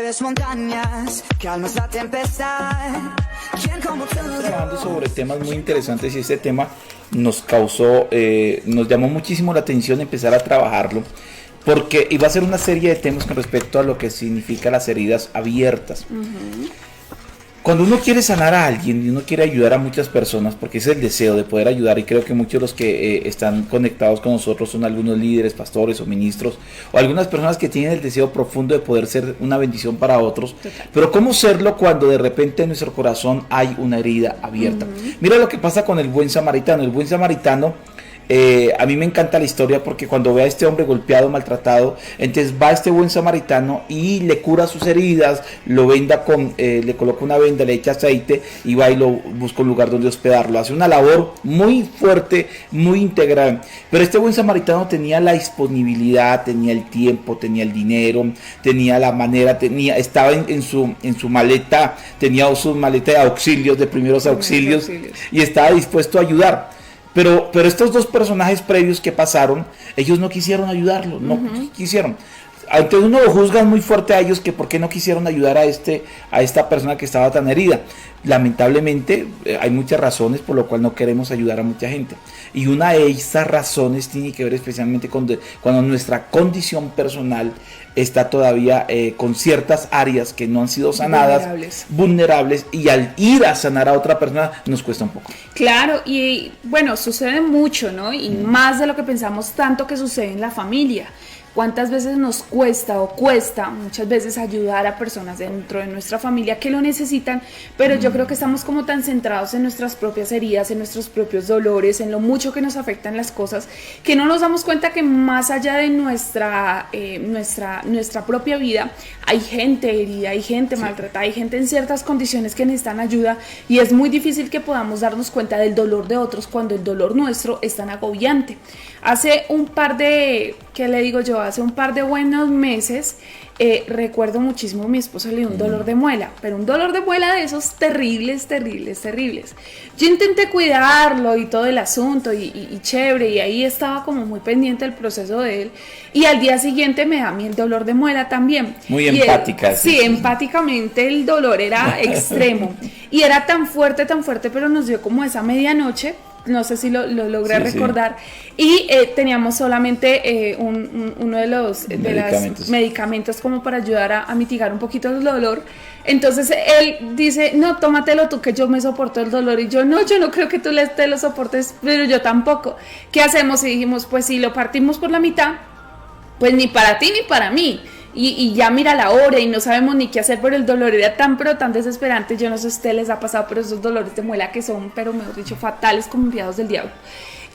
mueves montañas, calmas la tempestad. ¿Quién como tú? Trabajando sobre temas muy interesantes y este tema nos causó, nos llamó muchísimo la atención empezar a trabajarlo, porque iba a ser una serie de temas con respecto a lo que significa las heridas abiertas. Cuando uno quiere sanar a alguien y uno quiere ayudar a muchas personas, porque es el deseo de poder ayudar, y creo que muchos de los que están conectados con nosotros son algunos líderes, pastores o ministros, o algunas personas que tienen el deseo profundo de poder ser una bendición para otros. Total. Pero ¿cómo serlo cuando de repente en nuestro corazón hay una herida abierta? Mira lo que pasa con el buen samaritano. El buen samaritano, a mí me encanta la historia, porque cuando ve a este hombre golpeado, maltratado, entonces va este buen samaritano y le cura sus heridas, lo venda le coloca una venda, le echa aceite y va y lo busca un lugar donde hospedarlo. Hace una labor muy fuerte, muy integral. Pero este buen samaritano tenía la disponibilidad, tenía el tiempo, tenía el dinero, tenía la manera, estaba en su maleta, tenía su maleta de auxilios, de primeros auxilios, y estaba dispuesto a ayudar. Pero estos dos personajes previos que pasaron, ellos no quisieron ayudarlo, no quisieron. Ante uno lo juzgan muy fuerte a ellos, que por qué no quisieron ayudar a esta persona que estaba tan herida. Lamentablemente hay muchas razones por lo cual no queremos ayudar a mucha gente, y una de esas razones tiene que ver especialmente cuando nuestra condición personal está todavía con ciertas áreas que no han sido sanadas, vulnerables, y al ir a sanar a otra persona nos cuesta un poco. Claro, y bueno, sucede mucho, ¿no? Y más de lo que pensamos, tanto que sucede en la familia. ¿Cuántas veces nos cuesta muchas veces ayudar a personas dentro de nuestra familia que lo necesitan? Pero yo creo que estamos como tan centrados en nuestras propias heridas, en nuestros propios dolores, en lo mucho que nos afectan las cosas, que no nos damos cuenta que más allá de nuestra propia vida hay gente herida, hay gente maltratada, hay gente en ciertas condiciones que necesitan ayuda, y es muy difícil que podamos darnos cuenta del dolor de otros cuando el dolor nuestro es tan agobiante. Hace un par de buenos meses, recuerdo muchísimo, mi esposo le dio un dolor de muela, pero un dolor de muela de esos terribles. Yo intenté cuidarlo y todo el asunto, y chévere, y ahí estaba como muy pendiente del proceso de él, y al día siguiente me da a mí el dolor de muela también. Muy empática. Sí, empáticamente el dolor era extremo, y era tan fuerte, pero nos dio como esa medianoche. No sé si lo logré recordar. Y teníamos solamente uno de los medicamentos como para ayudar a mitigar un poquito el dolor. Entonces él dice, no, tómatelo tú, que yo me soporto el dolor. Y yo no creo que tú te lo soportes, pero yo tampoco. ¿Qué hacemos? Y dijimos, pues si lo partimos por la mitad, pues ni para ti ni para mí. Y ya mira la hora y no sabemos ni qué hacer, pero el dolor era tan desesperante. Yo no sé si a ustedes les ha pasado, pero esos dolores de muela que son, pero mejor dicho, fatales, como enviados del diablo.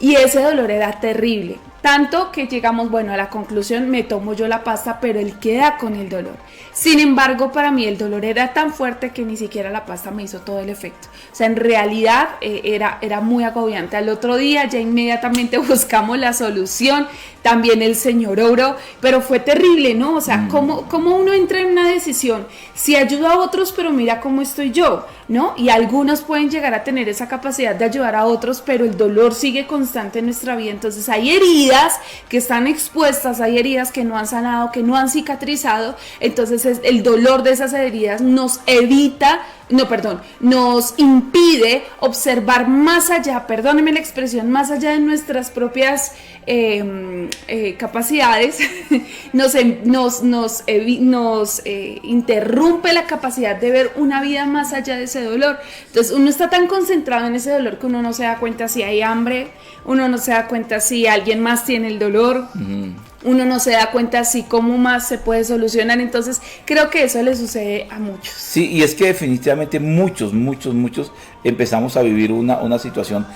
Y ese dolor era terrible, tanto que llegamos, a la conclusión, me tomo yo la pasta, pero él queda con el dolor. Sin embargo, para mí el dolor era tan fuerte que ni siquiera la pasta me hizo todo el efecto. O sea, en realidad era muy agobiante. Al otro día ya inmediatamente buscamos la solución, también el Señor obró, pero fue terrible, ¿no? O sea, ¿cómo uno entra en una decisión? Si ayudo a otros, pero mira cómo estoy yo, ¿no? Y algunos pueden llegar a tener esa capacidad de ayudar a otros, pero el dolor sigue constante en nuestra vida. Entonces hay heridas que están expuestas, hay heridas que no han sanado, que no han cicatrizado. Entonces el dolor de esas heridas nos impide observar más allá, perdónenme la expresión, más allá de nuestras propias capacidades. nos interrumpe la capacidad de ver una vida más allá de ese dolor. Entonces uno está tan concentrado en ese dolor que uno no se da cuenta si hay hambre, uno no se da cuenta si alguien más tiene el dolor, uno no se da cuenta si cómo más se puede solucionar. Entonces creo que eso le sucede a muchos. Sí, y es que definitivamente muchos empezamos a vivir una situación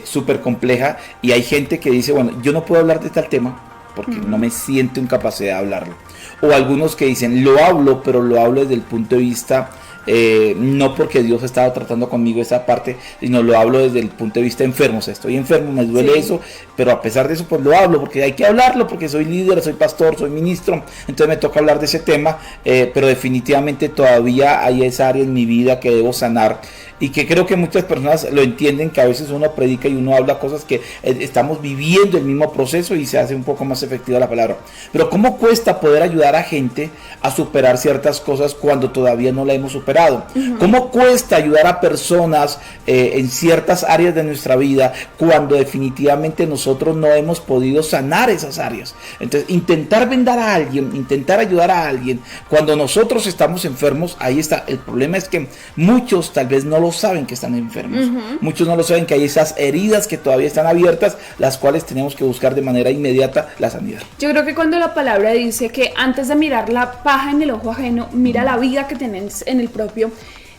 súper compleja, y hay gente que dice, yo no puedo hablar de tal tema porque no me siento en capacidad de hablarlo. O algunos que dicen, lo hablo, pero lo hablo desde el punto de vista no porque Dios ha estado tratando conmigo esa parte, sino lo hablo desde el punto de vista enfermo. O sea, estoy enfermo, me duele eso, pero a pesar de eso pues lo hablo, porque hay que hablarlo, porque soy líder, soy pastor, soy ministro, entonces me toca hablar de ese tema, pero definitivamente todavía hay esa área en mi vida que debo sanar, y que creo que muchas personas lo entienden, que a veces uno predica y uno habla cosas que estamos viviendo el mismo proceso y se hace un poco más efectiva la palabra. Pero ¿cómo cuesta poder ayudar a gente a superar ciertas cosas cuando todavía no la hemos superado? ¿Cómo cuesta ayudar a personas en ciertas áreas de nuestra vida cuando definitivamente nosotros no hemos podido sanar esas áreas? Entonces, intentar vendar a alguien, intentar ayudar a alguien cuando nosotros estamos enfermos, ahí está. El problema es que muchos tal vez no lo saben que están enfermos. Muchos no lo saben, que hay esas heridas que todavía están abiertas, las cuales tenemos que buscar de manera inmediata la sanidad. Yo creo que cuando la palabra dice que antes de mirar la paja en el ojo ajeno, mira la viga que tienes en el propio,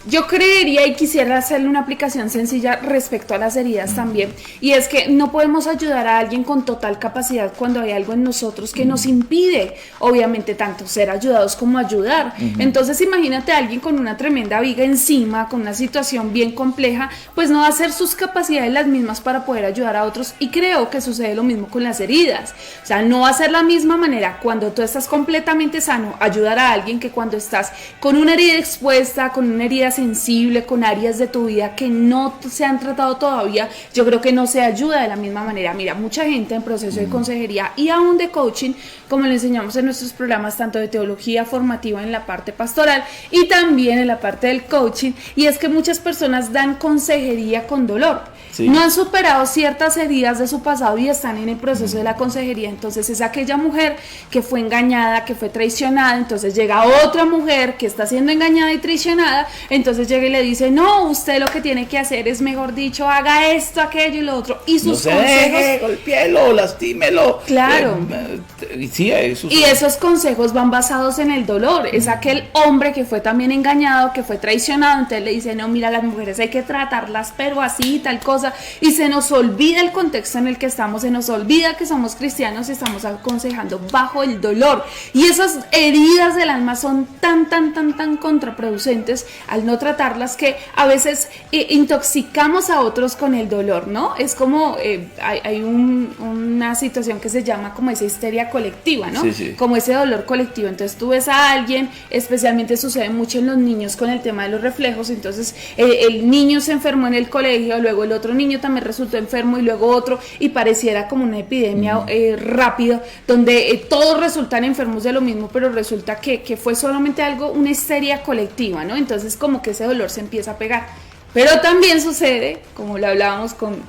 yo creería y quisiera hacerle una aplicación sencilla respecto a las heridas también, y es que no podemos ayudar a alguien con total capacidad cuando hay algo en nosotros que nos impide, obviamente, tanto ser ayudados como ayudar. Entonces imagínate a alguien con una tremenda viga encima, con una situación bien compleja, pues no va a hacer sus capacidades las mismas para poder ayudar a otros, y creo que sucede lo mismo con las heridas. O sea, no va a ser la misma manera cuando tú estás completamente sano ayudar a alguien que cuando estás con una herida expuesta, con una herida sensible, con áreas de tu vida que no se han tratado todavía. Yo creo que no se ayuda de la misma manera. Mira, mucha gente en proceso de consejería y aún de coaching, como le enseñamos en nuestros programas, tanto de teología formativa en la parte pastoral y también en la parte del coaching, y es que muchas personas dan consejería con dolor. Sí. No han superado ciertas heridas de su pasado y están en el proceso de la consejería. Entonces es aquella mujer que fue engañada, que fue traicionada, entonces llega otra mujer que está siendo engañada y traicionada, entonces llega y le dice, no, usted lo que tiene que hacer es, mejor dicho, haga esto, aquello y lo otro, y sus consejos, golpéelo, lastímelo. Claro. Sí, y esos consejos van basados en el dolor. Es aquel hombre que fue también engañado, que fue traicionado, entonces le dice, no, mira, las mujeres hay que tratarlas, pero así, tal cosa. Y se nos olvida el contexto en el que estamos, se nos olvida que somos cristianos y estamos aconsejando bajo el dolor. Y esas heridas del alma son tan contraproducentes al no tratarlas, que a veces intoxicamos a otros con el dolor, ¿no? Es como, hay una situación que se llama como esa histeria colectiva, ¿no? Sí. Como ese dolor colectivo. Entonces tú ves a alguien, especialmente sucede mucho en los niños con el tema de los reflejos, entonces el niño se enfermó en el colegio, luego el otro niño también resultó enfermo y luego otro, y pareciera como una epidemia rápida, donde todos resultan enfermos de lo mismo, pero resulta que fue solamente algo, una histeria colectiva, ¿no? Entonces como que ese dolor se empieza a pegar. Pero también sucede, como lo hablábamos con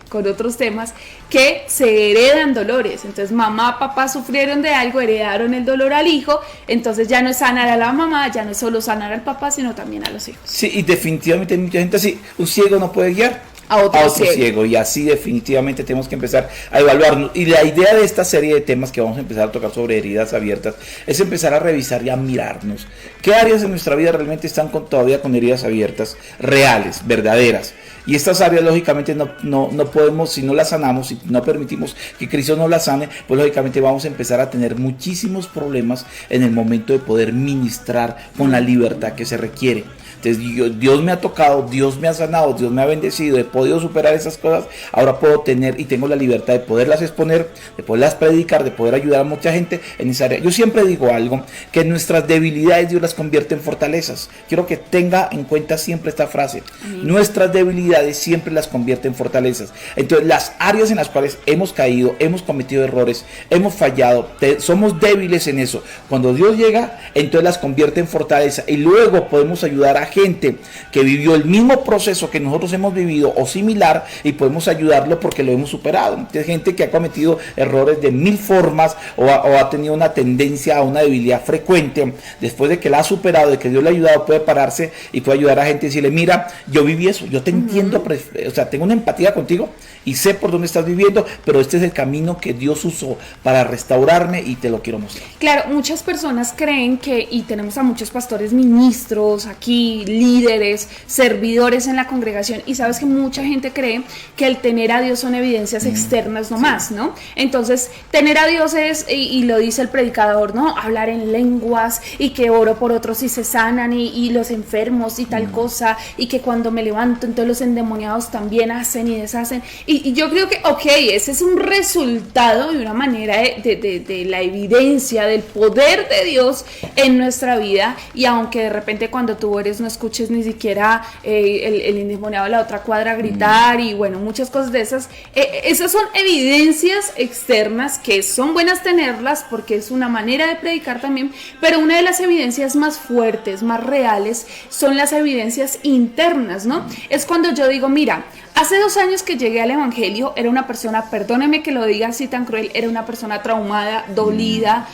otros temas, que se heredan dolores. Entonces mamá, papá sufrieron de algo, heredaron el dolor al hijo, entonces ya no es sanar a la mamá, ya no es solo sanar al papá, sino también a los hijos. Sí, y definitivamente hay mucha gente así, un ciego no puede guiar a otro ciego, y así definitivamente tenemos que empezar a evaluarnos. Y la idea de esta serie de temas que vamos a empezar a tocar sobre heridas abiertas es empezar a revisar y a mirarnos qué áreas de nuestra vida realmente están todavía con heridas abiertas, reales, verdaderas. Y estas áreas lógicamente no podemos, si no las sanamos, si no permitimos que Cristo nos las sane, pues lógicamente vamos a empezar a tener muchísimos problemas en el momento de poder ministrar con la libertad que se requiere. Entonces Dios me ha tocado, Dios me ha sanado, Dios me ha bendecido, he podido superar esas cosas, ahora puedo tener y tengo la libertad de poderlas exponer, de poderlas predicar, de poder ayudar a mucha gente en esa área. Yo siempre digo algo, que nuestras debilidades Dios las convierte en fortalezas. Quiero que tenga en cuenta siempre esta frase. Nuestras debilidades siempre las convierte en fortalezas. Entonces las áreas en las cuales hemos caído, hemos cometido errores, hemos fallado, somos débiles en eso. Cuando Dios llega, entonces las convierte en fortaleza, y luego podemos ayudar a gente que vivió el mismo proceso que nosotros hemos vivido o similar, y podemos ayudarlo porque lo hemos superado. Entonces, gente que ha cometido errores de mil formas o ha tenido una tendencia a una debilidad frecuente, después de que la ha superado, de que Dios le ha ayudado, puede pararse y puede ayudar a gente y decirle, mira, yo viví eso, yo te entiendo, o sea, tengo una empatía contigo, y sé por dónde estás viviendo, pero este es el camino que Dios usó para restaurarme y te lo quiero mostrar. Claro, muchas personas creen que, y tenemos a muchos pastores ministros aquí, líderes, servidores en la congregación, y sabes que mucha gente cree que el tener a Dios son evidencias externas nomás, ¿no? Entonces, tener a Dios es, y lo dice el predicador, ¿no? Hablar en lenguas, y que oro por otros y se sanan, y los enfermos y tal cosa, y que cuando me levanto, entonces los endemoniados también hacen y deshacen. Y yo creo que, ok, ese es un resultado y una manera de la evidencia del poder de Dios en nuestra vida, y aunque de repente cuando tú eres no escuches ni siquiera el endemoniado de la otra cuadra gritar, y bueno, muchas cosas de esas, esas son evidencias externas que son buenas tenerlas porque es una manera de predicar también, pero una de las evidencias más fuertes, más reales, son las evidencias internas, ¿no? Es cuando yo digo, mira, hace 2 años que llegué al evangelio, era una persona, perdóneme que lo diga así tan cruel, era una persona traumada, dolida,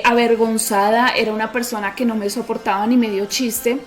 avergonzada, era una persona que no me soportaba ni medio chiste.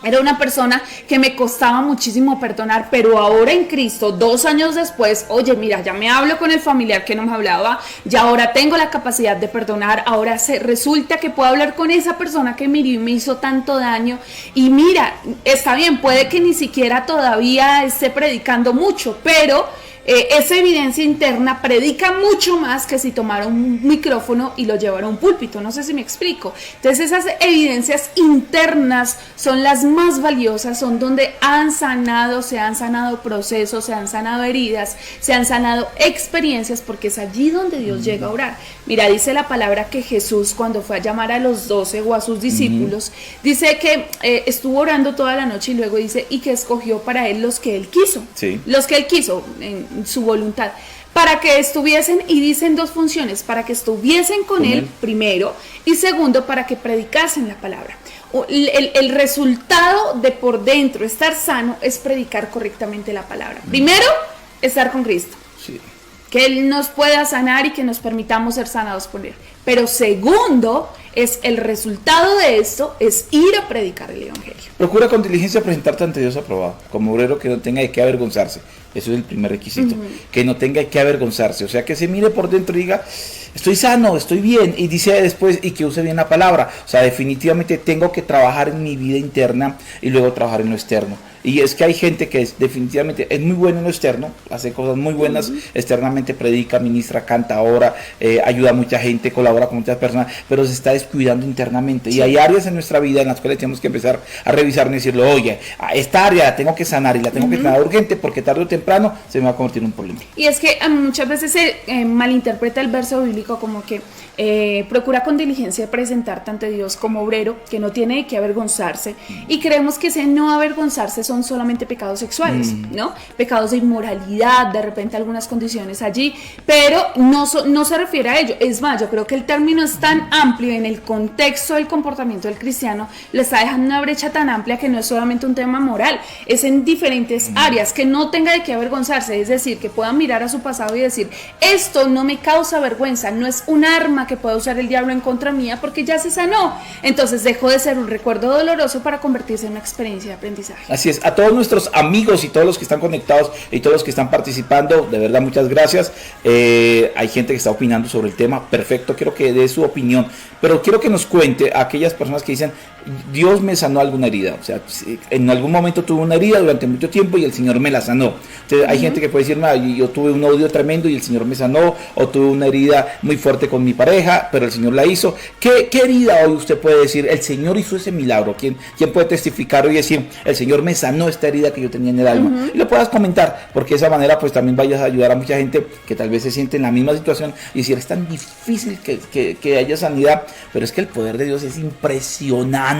Era una persona que me costaba muchísimo perdonar, pero ahora en Cristo, 2 años después, oye, mira, ya me hablo con el familiar que no me hablaba, ya ahora tengo la capacidad de perdonar, ahora resulta que puedo hablar con esa persona que me hirió y me hizo tanto daño, y mira, está bien, puede que ni siquiera todavía esté predicando mucho, pero esa evidencia interna predica mucho más que si tomara un micrófono y lo llevara a un púlpito, no sé si me explico. Entonces esas evidencias internas son las más valiosas, son donde se han sanado procesos, se han sanado heridas, se han sanado experiencias, porque es allí donde Dios llega a obrar. Mira, dice la palabra que Jesús, cuando fue a llamar a los 12 o a sus discípulos, dice que estuvo orando toda la noche, y luego dice, y que escogió para él los que él quiso, los que él quiso en su voluntad, para que estuviesen, y dicen 2 funciones, para que estuviesen con él primero, y segundo, para que predicasen la palabra. El resultado de por dentro estar sano es predicar correctamente la palabra. Primero, estar con Cristo. Sí. Que Él nos pueda sanar y que nos permitamos ser sanados por Él. Pero segundo, es el resultado de esto, es ir a predicar el evangelio. Procura con diligencia presentarte ante Dios aprobado, como obrero que no tenga de qué avergonzarse. Eso es el primer requisito, que no tenga de qué avergonzarse. O sea, que se mire por dentro y diga, estoy sano, estoy bien, y dice después, y que use bien la palabra. O sea, definitivamente tengo que trabajar en mi vida interna y luego trabajar en lo externo. Y es que hay gente que definitivamente es muy buena en lo externo, hace cosas muy buenas, externamente predica, ministra, canta, ora, ayuda a mucha gente, colabora con muchas personas, pero se está descuidando internamente. Y hay áreas en nuestra vida en las cuales tenemos que empezar a revisar y decirle, oye, a esta área la tengo que sanar, y la tengo que sanar urgente, porque tarde o temprano se me va a convertir en un problema. Y es que muchas veces se malinterpreta el verso bíblico como que procura con diligencia presentarte ante Dios como obrero, que no tiene que avergonzarse, y creemos que ese no avergonzarse son solamente pecados sexuales, ¿no? Pecados de inmoralidad, de repente algunas condiciones allí, pero no se refiere a ello. Es más, yo creo que el término es tan amplio en el contexto del comportamiento del cristiano, le está dejando una brecha tan amplia que no es solamente un tema moral, es en diferentes áreas, que no tenga de qué avergonzarse, es decir, que pueda mirar a su pasado y decir, esto no me causa vergüenza, no es un arma que pueda usar el diablo en contra mía porque ya se sanó, entonces dejó de ser un recuerdo doloroso para convertirse en una experiencia de aprendizaje. Así es. A todos nuestros amigos y todos los que están conectados y todos los que están participando, de verdad muchas gracias. Hay gente que está opinando sobre el tema, perfecto, quiero que dé su opinión, pero quiero que nos cuente a aquellas personas que dicen, Dios me sanó alguna herida, o sea, en algún momento tuve una herida durante mucho tiempo y el Señor me la sanó. Entonces hay gente que puede decir, yo tuve un odio tremendo y el Señor me sanó, o tuve una herida muy fuerte con mi pareja, pero el Señor la hizo. ¿Qué herida hoy usted puede decir, el Señor hizo ese milagro? ¿Quién puede testificar hoy y decir, el Señor me sanó esta herida que yo tenía en el alma? Y lo puedas comentar, porque de esa manera pues también vayas a ayudar a mucha gente que tal vez se siente en la misma situación y decir, es tan difícil que haya sanidad, pero es que el poder de Dios es impresionante.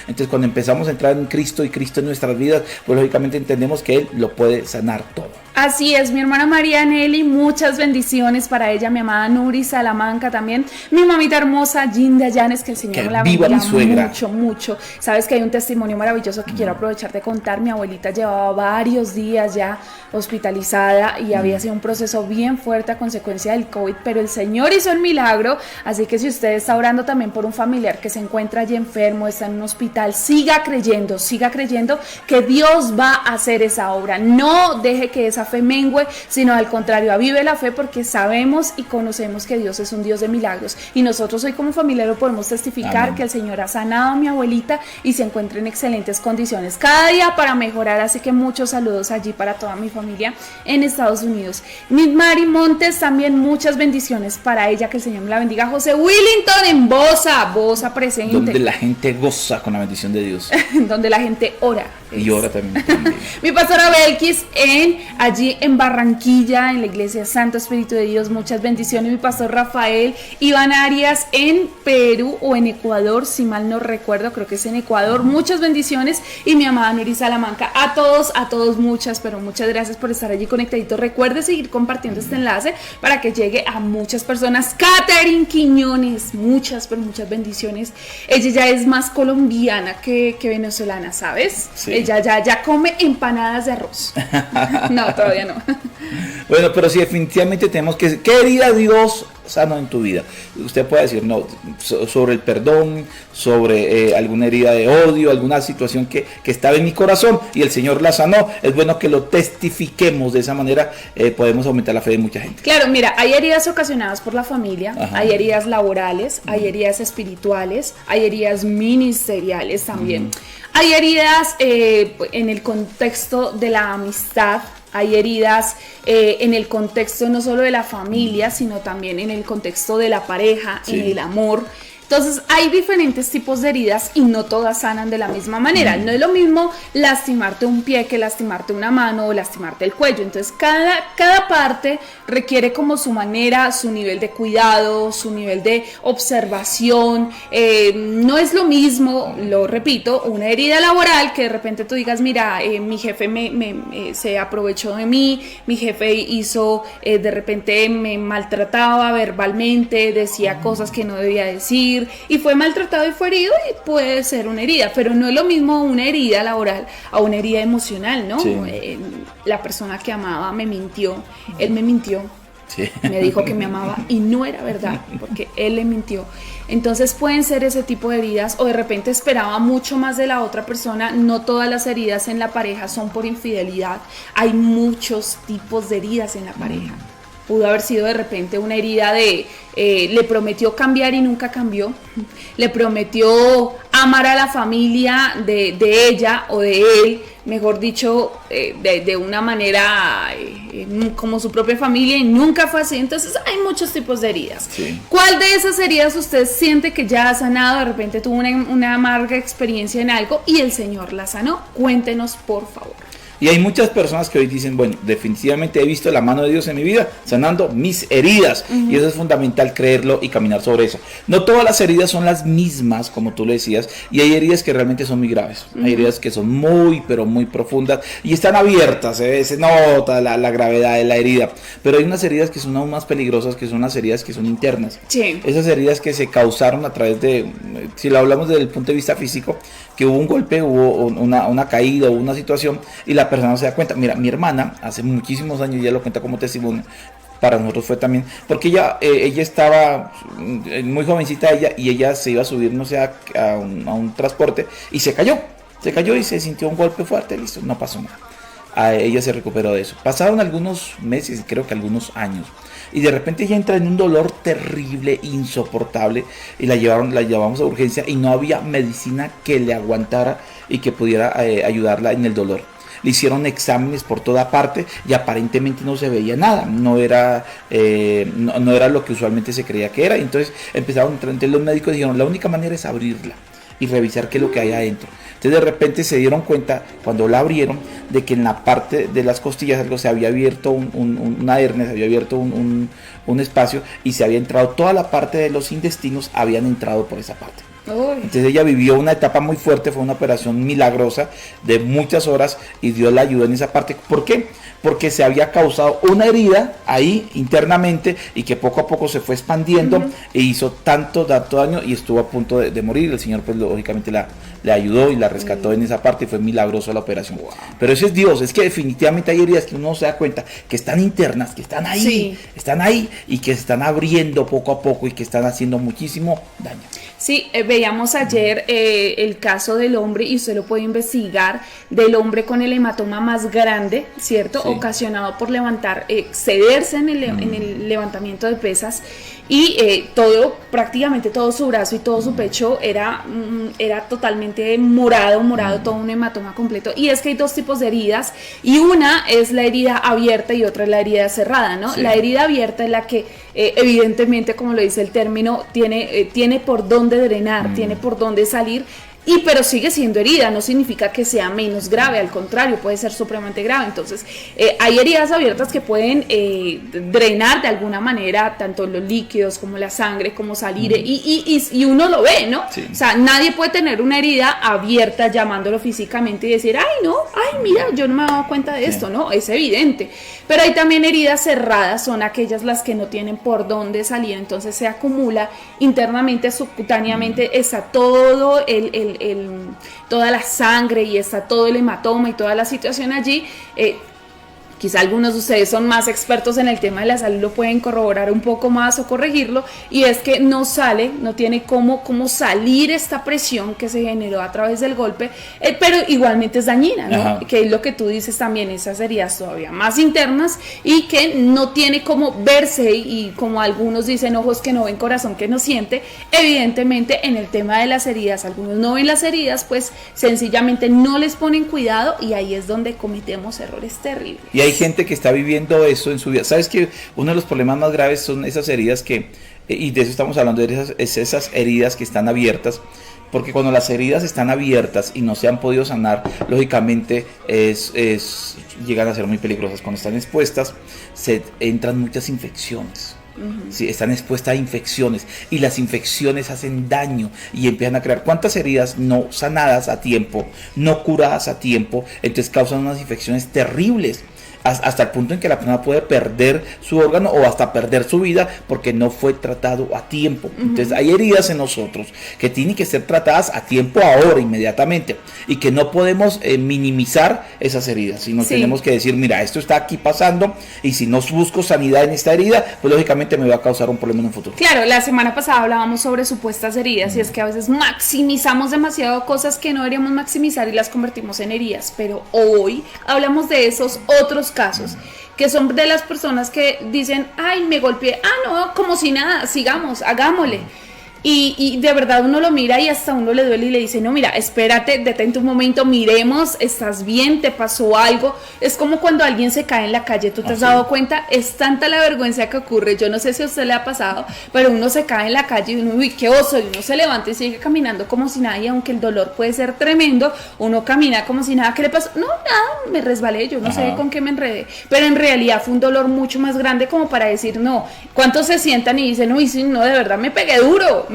Entonces cuando empezamos a entrar en Cristo y Cristo en nuestras vidas, pues lógicamente entendemos que Él lo puede sanar todo. Así es, mi hermana María Nelly, muchas bendiciones para ella, mi amada Nuri Salamanca también. también. Mi mamita hermosa, Ginda Llanes, que el Señor Que la viva bendiga mi suegra. mucho, mucho. Sabes que hay un testimonio maravilloso que quiero aprovechar de contar. Mi abuelita llevaba varios días ya hospitalizada y había sido un proceso bien fuerte a consecuencia del COVID, pero el Señor hizo el milagro. Así que si usted está orando también por un familiar que se encuentra allí enfermo, está en un hospital, siga creyendo que Dios va a hacer esa obra. No deje que esa fe mengue, sino al contrario, avive la fe, porque sabemos y conocemos que Dios es un Dios de milagros. Y nosotros hoy como familia lo podemos testificar. Amén. Que el Señor ha sanado a mi abuelita y se encuentra en excelentes condiciones cada día para mejorar. Así que muchos saludos allí para toda mi familia en Estados Unidos. Miss Mari Montes, también muchas bendiciones para ella, que el Señor me la bendiga. José Willington en Bosa presente. Donde la gente goza con la bendición de Dios. Donde la gente ora. Y ora también. Mi pastora Belkis allí en Barranquilla, en la iglesia Santo Espíritu de Dios, muchas bendiciones. Mi pastor Rafael Iván Arias en Perú o en Ecuador, si mal no recuerdo, creo que es en Ecuador, muchas bendiciones. Y mi amada Nuri Salamanca, a todos muchas, pero muchas gracias por estar allí conectaditos. Recuerde seguir compartiendo este enlace para que llegue a muchas personas. Catherine Quiñones, muchas bendiciones. Ella ya es más colombiana que venezolana, ¿sabes? Sí. Ella ya come empanadas de arroz. No, todavía no. Bueno, pero sí, definitivamente tenemos que... ¿Qué herida Dios sanó en tu vida? Usted puede decir, no, sobre el perdón, sobre alguna herida de odio, alguna situación que estaba en mi corazón y el Señor la sanó. Es bueno que lo testifiquemos, de esa manera podemos aumentar la fe de mucha gente. Claro, mira, hay heridas ocasionadas por la familia, Ajá. hay heridas laborales, hay heridas espirituales, hay heridas ministeriales también. Hay heridas en el contexto de la amistad, hay heridas en el contexto no solo de la familia, sino también en el contexto de la pareja, Sí. en el amor. Entonces hay diferentes tipos de heridas y no todas sanan de la misma manera. No es lo mismo lastimarte un pie que lastimarte una mano o lastimarte el cuello. Entonces cada parte requiere como su manera, su nivel de cuidado, su nivel de observación. No es lo mismo, lo repito, una herida laboral que de repente tú digas, mira, mi jefe se aprovechó de mí, mi jefe hizo, de repente me maltrataba verbalmente, decía cosas que no debía decir, y fue maltratado y fue herido, y puede ser una herida, pero no es lo mismo una herida laboral a una herida emocional, ¿no? Sí. La persona que amaba me mintió, él me mintió, Sí. me dijo que me amaba y no era verdad, porque él le mintió. Entonces pueden ser ese tipo de heridas, o de repente esperaba mucho más de la otra persona. No todas las heridas en la pareja son por infidelidad, hay muchos tipos de heridas en la pareja. Pudo haber sido de repente una herida de le prometió cambiar y nunca cambió, le prometió amar a la familia de ella o de él, mejor dicho, de una manera como su propia familia, y nunca fue así. Entonces hay muchos tipos de heridas. Sí. ¿Cuál de esas heridas usted siente que ya ha sanado? De repente tuvo una amarga experiencia en algo y el Señor la sanó. Cuéntenos, por favor. Y hay muchas personas que hoy dicen, bueno, definitivamente he visto la mano de Dios en mi vida, sanando mis heridas. Y eso es fundamental, creerlo y caminar sobre eso. No todas las heridas son las mismas, como tú le decías, y hay heridas que realmente son muy graves. Hay heridas que son muy, pero muy profundas y están abiertas, se nota la gravedad de la herida. Pero hay unas heridas que son aún más peligrosas, que son las heridas que son internas. Sí. Esas heridas que se causaron a través de, si lo hablamos desde el punto de vista físico, que hubo un golpe, hubo una caída, hubo una situación, y la persona no se da cuenta. Mira, mi hermana hace muchísimos años, ya lo cuenta como testimonio, para nosotros fue también, porque ella estaba muy jovencita, y ella se iba a subir, no sé, a un transporte, y se cayó y se sintió un golpe fuerte, listo, no pasó nada. Ella se recuperó de eso. Pasaron algunos meses, creo que algunos años, y de repente ella entra en un dolor terrible, insoportable, y la llevamos a urgencia, y no había medicina que le aguantara y que pudiera ayudarla en el dolor. Le hicieron exámenes por toda parte y aparentemente no se veía nada, no era lo que usualmente se creía que era. Entonces empezaron, entre los médicos dijeron, la única manera es abrirla y revisar qué es lo que hay adentro. Entonces de repente se dieron cuenta, cuando la abrieron, de que en la parte de las costillas algo se había abierto una hernia, se había abierto un espacio, y se había entrado, toda la parte de los intestinos habían entrado por esa parte. Uy. Entonces ella vivió una etapa muy fuerte, fue una operación milagrosa de muchas horas y Dios la ayudó en esa parte. ¿Por qué? Porque se había causado una herida ahí internamente y que poco a poco se fue expandiendo e hizo tanto daño y estuvo a punto de morir. El Señor pues lógicamente le ayudó y la rescató en esa parte y fue milagrosa la operación. Pero eso es Dios, es que definitivamente hay heridas que uno no se da cuenta que están internas, que están ahí y que se están abriendo poco a poco y que están haciendo muchísimo daño. Sí, veíamos ayer el caso del hombre, y usted lo puede investigar, del hombre con el hematoma más grande, ¿cierto? Sí. Ocasionado por cederse en el levantamiento de pesas, y prácticamente todo su brazo y todo su pecho era totalmente morado, todo un hematoma completo. Y es que hay dos tipos de heridas, y una es la herida abierta y otra es la herida cerrada, ¿no? Sí. La herida abierta es la que evidentemente, como lo dice el término, tiene por dónde drenar, tiene por dónde salir, pero sigue siendo herida, no significa que sea menos grave, al contrario, puede ser supremamente grave. Entonces hay heridas abiertas que pueden drenar de alguna manera tanto los líquidos como la sangre, como salir, y uno lo ve, ¿no? Sí. O sea, nadie puede tener una herida abierta llamándolo físicamente y decir, mira, yo no me he dado cuenta de esto, ¿no? Es evidente. Pero hay también heridas cerradas, son aquellas las que no tienen por dónde salir, entonces se acumula internamente, subcutáneamente, está todo toda la sangre y está todo el hematoma y toda la situación allí. Quizá algunos de ustedes son más expertos en el tema de la salud, lo pueden corroborar un poco más o corregirlo, y es que no tiene cómo salir esta presión que se generó a través del golpe, pero igualmente es dañina, ¿no? Ajá. Que es lo que tú dices también, esas heridas todavía más internas y que no tiene cómo verse, y como algunos dicen, ojos que no ven, corazón que no siente. Evidentemente en el tema de las heridas, algunos no ven las heridas, pues sencillamente no les ponen cuidado, y ahí es donde cometemos errores terribles. Y hay gente que está viviendo eso en su vida. ¿Sabes que uno de los problemas más graves son esas heridas y de eso estamos hablando, de esas heridas que están abiertas? Porque cuando las heridas están abiertas y no se han podido sanar, lógicamente llegan a ser muy peligrosas. Cuando están expuestas, se entran muchas infecciones. Sí, están expuestas a infecciones y las infecciones hacen daño y empiezan a crear cuántas heridas no sanadas a tiempo, no curadas a tiempo, entonces causan unas infecciones terribles, hasta el punto en que la persona puede perder su órgano o hasta perder su vida porque no fue tratado a tiempo. Entonces hay heridas en nosotros que tienen que ser tratadas a tiempo, ahora, inmediatamente, y que no podemos minimizar esas heridas, sino tenemos que decir, mira, esto está aquí pasando, y si no busco sanidad en esta herida, pues lógicamente me va a causar un problema en un futuro. Claro, la semana pasada hablábamos sobre supuestas heridas, y es que a veces maximizamos demasiado cosas que no deberíamos maximizar y las convertimos en heridas, pero hoy hablamos de esos otros casos, que son de las personas que dicen, ay, me golpeé, no, como si nada, sigamos, hagámosle. Y de verdad uno lo mira y hasta uno le duele y le dice, no, mira, espérate, detente un momento, miremos, estás bien, te pasó algo. Es como cuando alguien se cae en la calle, ¿tú te has dado cuenta? Es tanta la vergüenza que ocurre, yo no sé si a usted le ha pasado, pero uno se cae en la calle y uno, uy, qué oso, y uno se levanta y sigue caminando como si nada, y aunque el dolor puede ser tremendo, uno camina como si nada. ¿Qué le pasó? No, nada, me resbalé, yo no sé con qué me enredé, pero en realidad fue un dolor mucho más grande como para decir, no. ¿Cuántos se sientan y dicen, uy, sí, no, de verdad me pegué duro,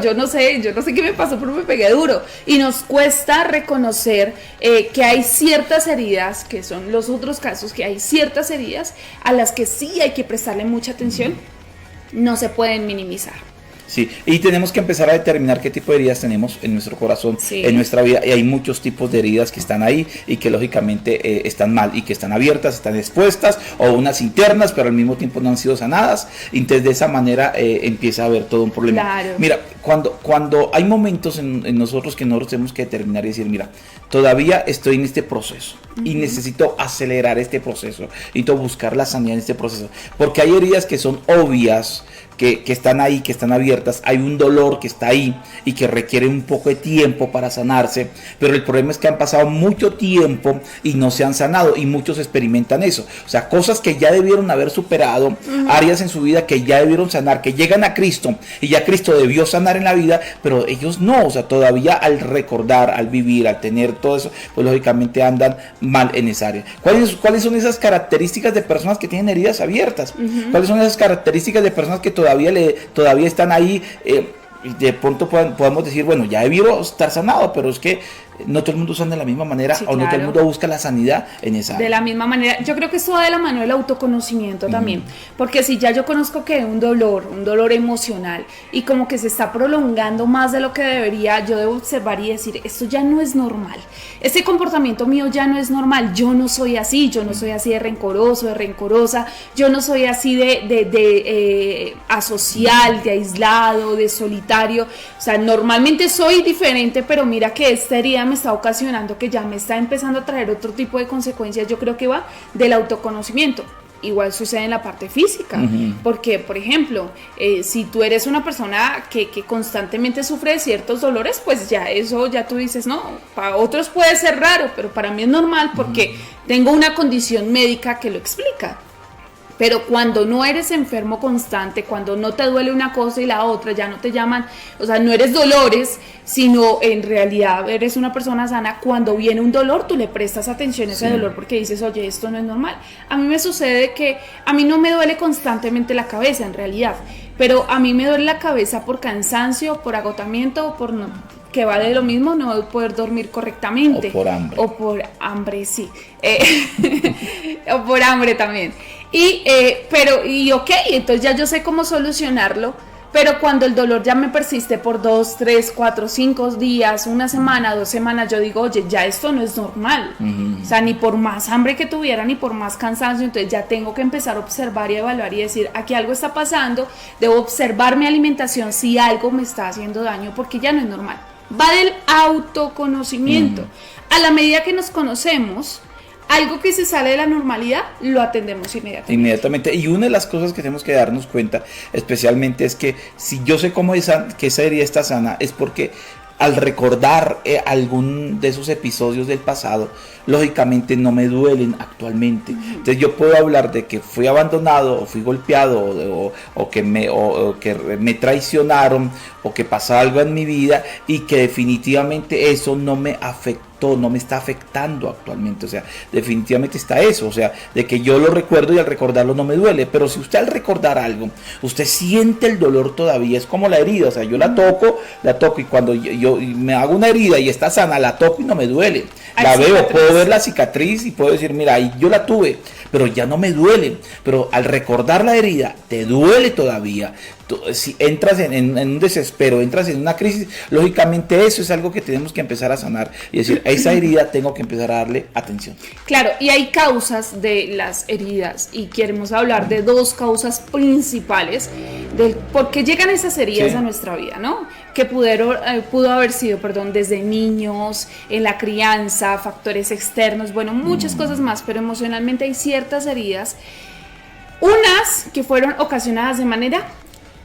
yo no sé qué me pasó, pero me pegué duro? Y nos cuesta reconocer que hay ciertas heridas, que son los otros casos, que hay ciertas heridas a las que sí hay que prestarle mucha atención, no se pueden minimizar. Sí, y tenemos que empezar a determinar qué tipo de heridas tenemos en nuestro corazón, en nuestra vida, y hay muchos tipos de heridas que están ahí y que lógicamente están mal y que están abiertas, están expuestas, o unas internas, pero al mismo tiempo no han sido sanadas, y entonces de esa manera empieza a haber todo un problema. Claro. Mira, cuando hay momentos en nosotros que nosotros tenemos que determinar y decir, mira, todavía estoy en este proceso y necesito acelerar este proceso, necesito buscar la sanidad en este proceso, porque hay heridas que son obvias, que están ahí, que están abiertas, hay un dolor que está ahí y que requiere un poco de tiempo para sanarse, pero el problema es que han pasado mucho tiempo y no se han sanado, y muchos experimentan eso, o sea, cosas que ya debieron haber superado, áreas en su vida que ya debieron sanar, que llegan a Cristo y ya Cristo debió sanar en la vida, pero ellos no, o sea, todavía al recordar, al vivir, al tener todo eso, pues lógicamente andan mal en esa área. ¿Cuáles son esas características de personas que tienen heridas abiertas? ¿Cuáles son esas características de personas que todavía están ahí de pronto podemos decir, bueno, ya debió estar sanado, pero es que no todo el mundo sana de la misma manera, Sí, o no todo el claro. mundo busca la sanidad en esa De área. la misma manera, yo creo que esto va de la mano del autoconocimiento también, porque si ya yo conozco que hay un dolor emocional y como que se está prolongando más de lo que debería, yo debo observar y decir, esto ya no es normal, este comportamiento mío ya no es normal, yo no soy así, yo no soy así de rencoroso, de rencorosa, yo no soy así de asocial, de aislado, de solitario, o sea, normalmente soy diferente, pero mira que esta herida me está ocasionando que ya me está empezando a traer otro tipo de consecuencias. Yo creo que va del autoconocimiento. Igual sucede en la parte física, porque, por ejemplo, si tú eres una persona que constantemente sufre de ciertos dolores, pues ya eso, ya tú dices, no, para otros puede ser raro, pero para mí es normal porque tengo una condición médica que lo explica. Pero cuando no eres enfermo constante, cuando no te duele una cosa y la otra, ya no te llaman, o sea, no eres dolores, sino en realidad eres una persona sana, cuando viene un dolor, tú le prestas atención a ese dolor porque dices, oye, esto no es normal. A mí me sucede que a mí no me duele constantemente la cabeza en realidad, pero a mí me duele la cabeza por cansancio, por agotamiento, por no, que va de lo mismo, no poder dormir correctamente. O por hambre. O por hambre, sí. O por hambre también. Y ok, entonces ya yo sé cómo solucionarlo, pero cuando el dolor ya me persiste por 2, 3, 4, 5 días, una semana, 2 semanas, yo digo, oye, ya esto no es normal. O sea, ni por más hambre que tuviera, ni por más cansancio, entonces ya tengo que empezar a observar y evaluar y decir, aquí algo está pasando, debo observar mi alimentación si algo me está haciendo daño, porque ya no es normal. Va del autoconocimiento. A la medida que nos conocemos, algo que se sale de la normalidad, lo atendemos inmediatamente. Y una de las cosas que tenemos que darnos cuenta, especialmente, es que si yo sé cómo que esa herida está sana, es porque al recordar algún de esos episodios del pasado, lógicamente no me duelen actualmente. Entonces yo puedo hablar de que fui abandonado, o fui golpeado, o que me traicionaron, o que pasó algo en mi vida, y que definitivamente eso no me afectó, no me está afectando actualmente. O sea, definitivamente está eso, o sea, de que yo lo recuerdo y al recordarlo no me duele. Pero si usted al recordar algo, usted siente el dolor todavía, es como la herida. O sea, yo la toco y cuando yo me hago una herida y está sana, la toco y no me duele. La veo, puedo ver la cicatriz y puedo decir, mira, ahí yo la tuve, pero ya no me duele. Pero al recordar la herida, te duele todavía. Si entras en un desespero, entras en una crisis, lógicamente eso es algo que tenemos que empezar a sanar y decir, a esa herida tengo que empezar a darle atención. Claro, y hay causas de las heridas y queremos hablar de 2 causas principales del por qué llegan esas heridas a nuestra vida, ¿no? Que pudo haber sido, desde niños, en la crianza, factores externos, bueno, muchas cosas más, pero emocionalmente hay ciertas heridas, unas que fueron ocasionadas de manera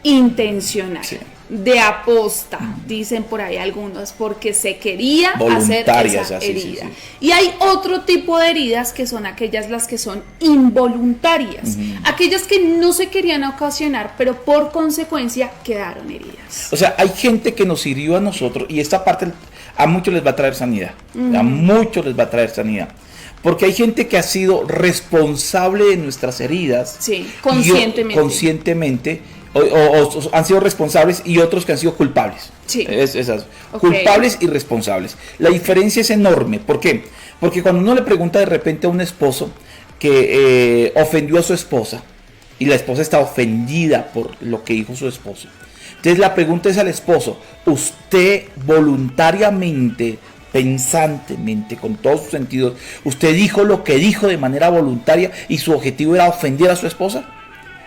intencional, de aposta, dicen por ahí algunos, porque se quería hacer esa herida. Y hay otro tipo de heridas que son aquellas las que son involuntarias, aquellas que no se querían ocasionar, pero por consecuencia quedaron heridas. O sea, hay gente que nos hirió a nosotros y esta parte a muchos les va a traer sanidad, a muchos les va a traer sanidad. Porque hay gente que ha sido responsable de nuestras heridas, conscientemente, o han sido responsables, y otros que han sido culpables. Culpables y responsables. La diferencia es enorme. ¿Por qué? Porque cuando uno le pregunta de repente a un esposo que ofendió a su esposa y la esposa está ofendida por lo que dijo su esposo, entonces la pregunta es al esposo: ¿usted voluntariamente, pensantemente, con todos sus sentidos, usted dijo lo que dijo de manera voluntaria y su objetivo era ofender a su esposa?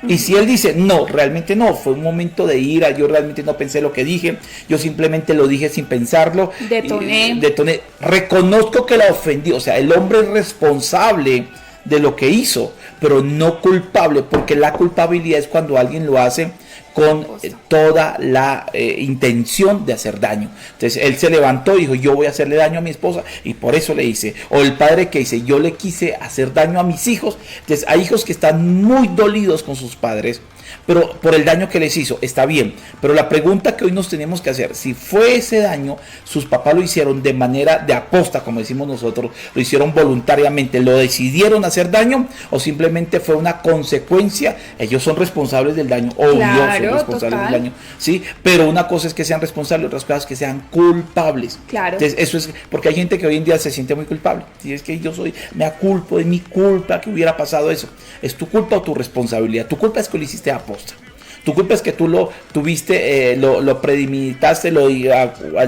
Y si él dice, no, realmente no, fue un momento de ira, yo realmente no pensé lo que dije, yo simplemente lo dije sin pensarlo, detoné, reconozco que la ofendí. O sea, el hombre es responsable de lo que hizo, pero no culpable, porque la culpabilidad es cuando alguien lo hace con toda la intención de hacer daño. Entonces él se levantó y dijo, yo voy a hacerle daño a mi esposa, y por eso le hice. O el padre que dice, yo le quise hacer daño a mis hijos. Entonces hay hijos que están muy dolidos con sus padres pero por el daño que les hizo, está bien. Pero la pregunta que hoy nos tenemos que hacer, si fue ese daño, sus papás lo hicieron de manera de aposta, como decimos nosotros, lo hicieron voluntariamente, lo decidieron hacer daño, o simplemente fue una consecuencia, ellos son responsables del daño, o Claro, Dios son responsables del daño, ¿sí? Pero una cosa es que sean responsables, otras cosas que sean culpables. Claro. Entonces, eso es, porque hay gente que hoy en día se siente muy culpable, y es que me aculpo, es mi culpa que hubiera pasado eso. ¿Es tu culpa o tu responsabilidad? Tu culpa es que lo hiciste a aposta. Tu culpa es que tú lo tuviste, lo premeditaste,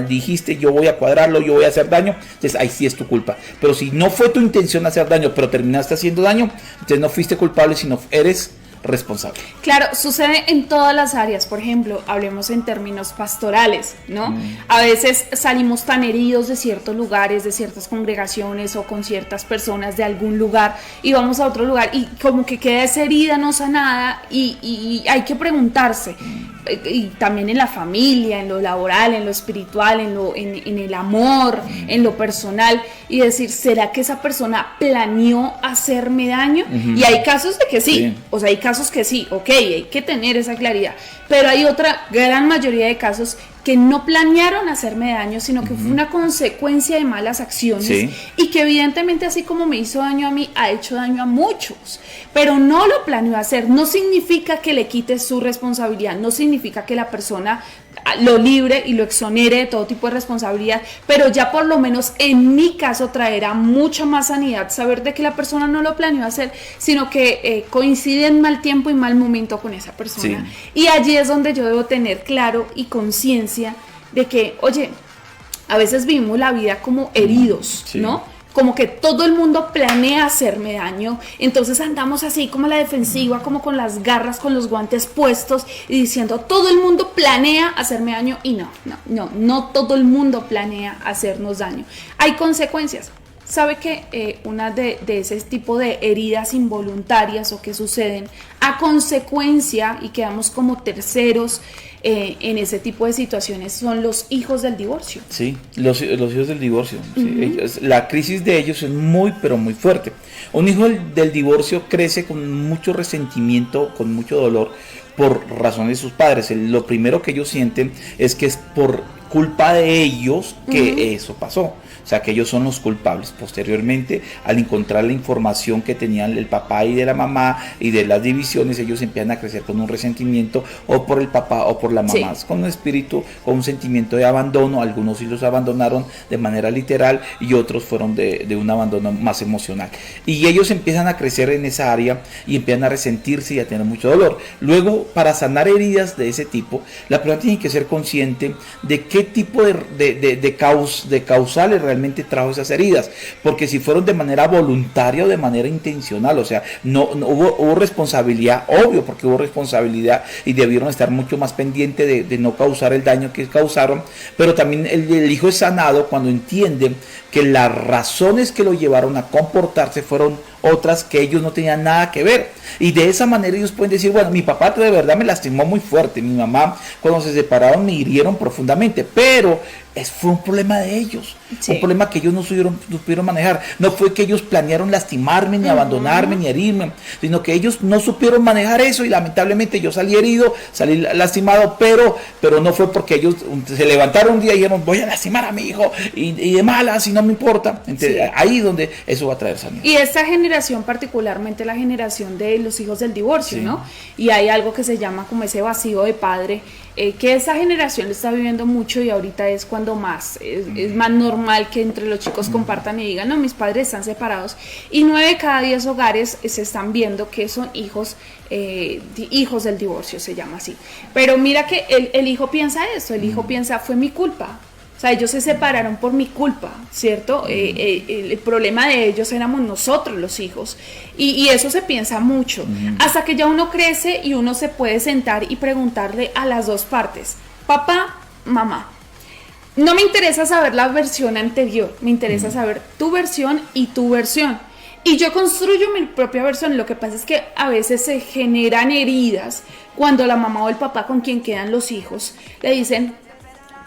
dijiste yo voy a cuadrarlo, yo voy a hacer daño, entonces ahí sí es tu culpa. Pero si no fue tu intención hacer daño, pero terminaste haciendo daño, entonces no fuiste culpable, sino eres responsable. Claro, sucede en todas las áreas. Por ejemplo, hablemos en términos pastorales, ¿no? A veces salimos tan heridos de ciertos lugares, de ciertas congregaciones o con ciertas personas de algún lugar y vamos a otro lugar y como que queda esa herida no sanada y hay que preguntarse, y también en la familia, en lo laboral, en lo espiritual, en el amor, en lo personal, y decir, ¿será que esa persona planeó hacerme daño? Y hay casos de que sí, o sea, hay casos que sí, ok, hay que tener esa claridad, pero hay otra gran mayoría de casos que no planearon hacerme daño, sino que fue una consecuencia de malas acciones y que evidentemente así como me hizo daño a mí, ha hecho daño a muchos, pero no lo planeó hacer. No significa que le quite su responsabilidad, no significa que la persona lo libre y lo exonere de todo tipo de responsabilidad, pero ya por lo menos en mi caso traerá mucha más sanidad saber de que la persona no lo planeó hacer, sino que coincide en mal tiempo y mal momento con esa persona. Y allí es donde yo debo tener claro y conciencia de que, oye, a veces vivimos la vida como heridos, ¿no? Como que todo el mundo planea hacerme daño, entonces andamos así como a la defensiva, como con las garras, con los guantes puestos y diciendo, todo el mundo planea hacerme daño, y no todo el mundo planea hacernos daño. Hay consecuencias. ¿Sabe que una de ese tipo de heridas involuntarias o que suceden a consecuencia y quedamos como terceros en ese tipo de situaciones son los hijos del divorcio? Sí, los hijos del divorcio. La crisis de ellos es muy, pero muy fuerte. Un hijo del divorcio crece con mucho resentimiento, con mucho dolor por razones de sus padres. Lo primero que ellos sienten es que es por culpa de ellos que eso pasó. O sea, que ellos son los culpables. Posteriormente, al encontrar la información que tenían el papá y de la mamá y de las divisiones, ellos empiezan a crecer con un resentimiento o por el papá o por la mamá, con un espíritu, con un sentimiento de abandono. Algunos sí los abandonaron de manera literal y otros fueron de un abandono más emocional. Y ellos empiezan a crecer en esa área y empiezan a resentirse y a tener mucho dolor. Luego, para sanar heridas de ese tipo, la persona tiene que ser consciente de qué tipo de causales realmente trajo esas heridas, porque si fueron de manera voluntaria o de manera intencional, o sea, no hubo responsabilidad, obvio, porque hubo responsabilidad y debieron estar mucho más pendientes de no causar el daño que causaron, pero también el hijo es sanado cuando entiende que las razones que lo llevaron a comportarse fueron otras que ellos no tenían nada que ver, y de esa manera ellos pueden decir, bueno, mi papá de verdad me lastimó muy fuerte, mi mamá cuando se separaron me hirieron profundamente, pero fue un problema de ellos, un problema que ellos no supieron manejar. No fue que ellos planearon lastimarme, ni abandonarme, ni herirme, sino que ellos no supieron manejar eso y lamentablemente yo salí herido, salí lastimado, pero no fue porque ellos se levantaron un día y dijeron, voy a lastimar a mi hijo y de malas y no me importa. Entonces, ahí donde eso va a traer sanidad. Y esta generación, particularmente la generación de los hijos del divorcio, ¿no? Y hay algo que se llama como ese vacío de padre, que esa generación lo está viviendo mucho, y ahorita es cuando más es más normal que entre los chicos compartan y digan, no, mis padres están separados, y 9 de cada 10 hogares se están viendo que son hijos del divorcio, se llama así. Pero mira que el hijo piensa esto, el hijo piensa, fue mi culpa. O sea, ellos se separaron por mi culpa, ¿cierto? El problema de ellos éramos nosotros, los hijos. Y eso se piensa mucho. Hasta que ya uno crece y uno se puede sentar y preguntarle a las dos partes, papá, mamá. No me interesa saber la versión anterior, me interesa saber tu versión y tu versión. Y yo construyo mi propia versión. Lo que pasa es que a veces se generan heridas cuando la mamá o el papá con quien quedan los hijos le dicen,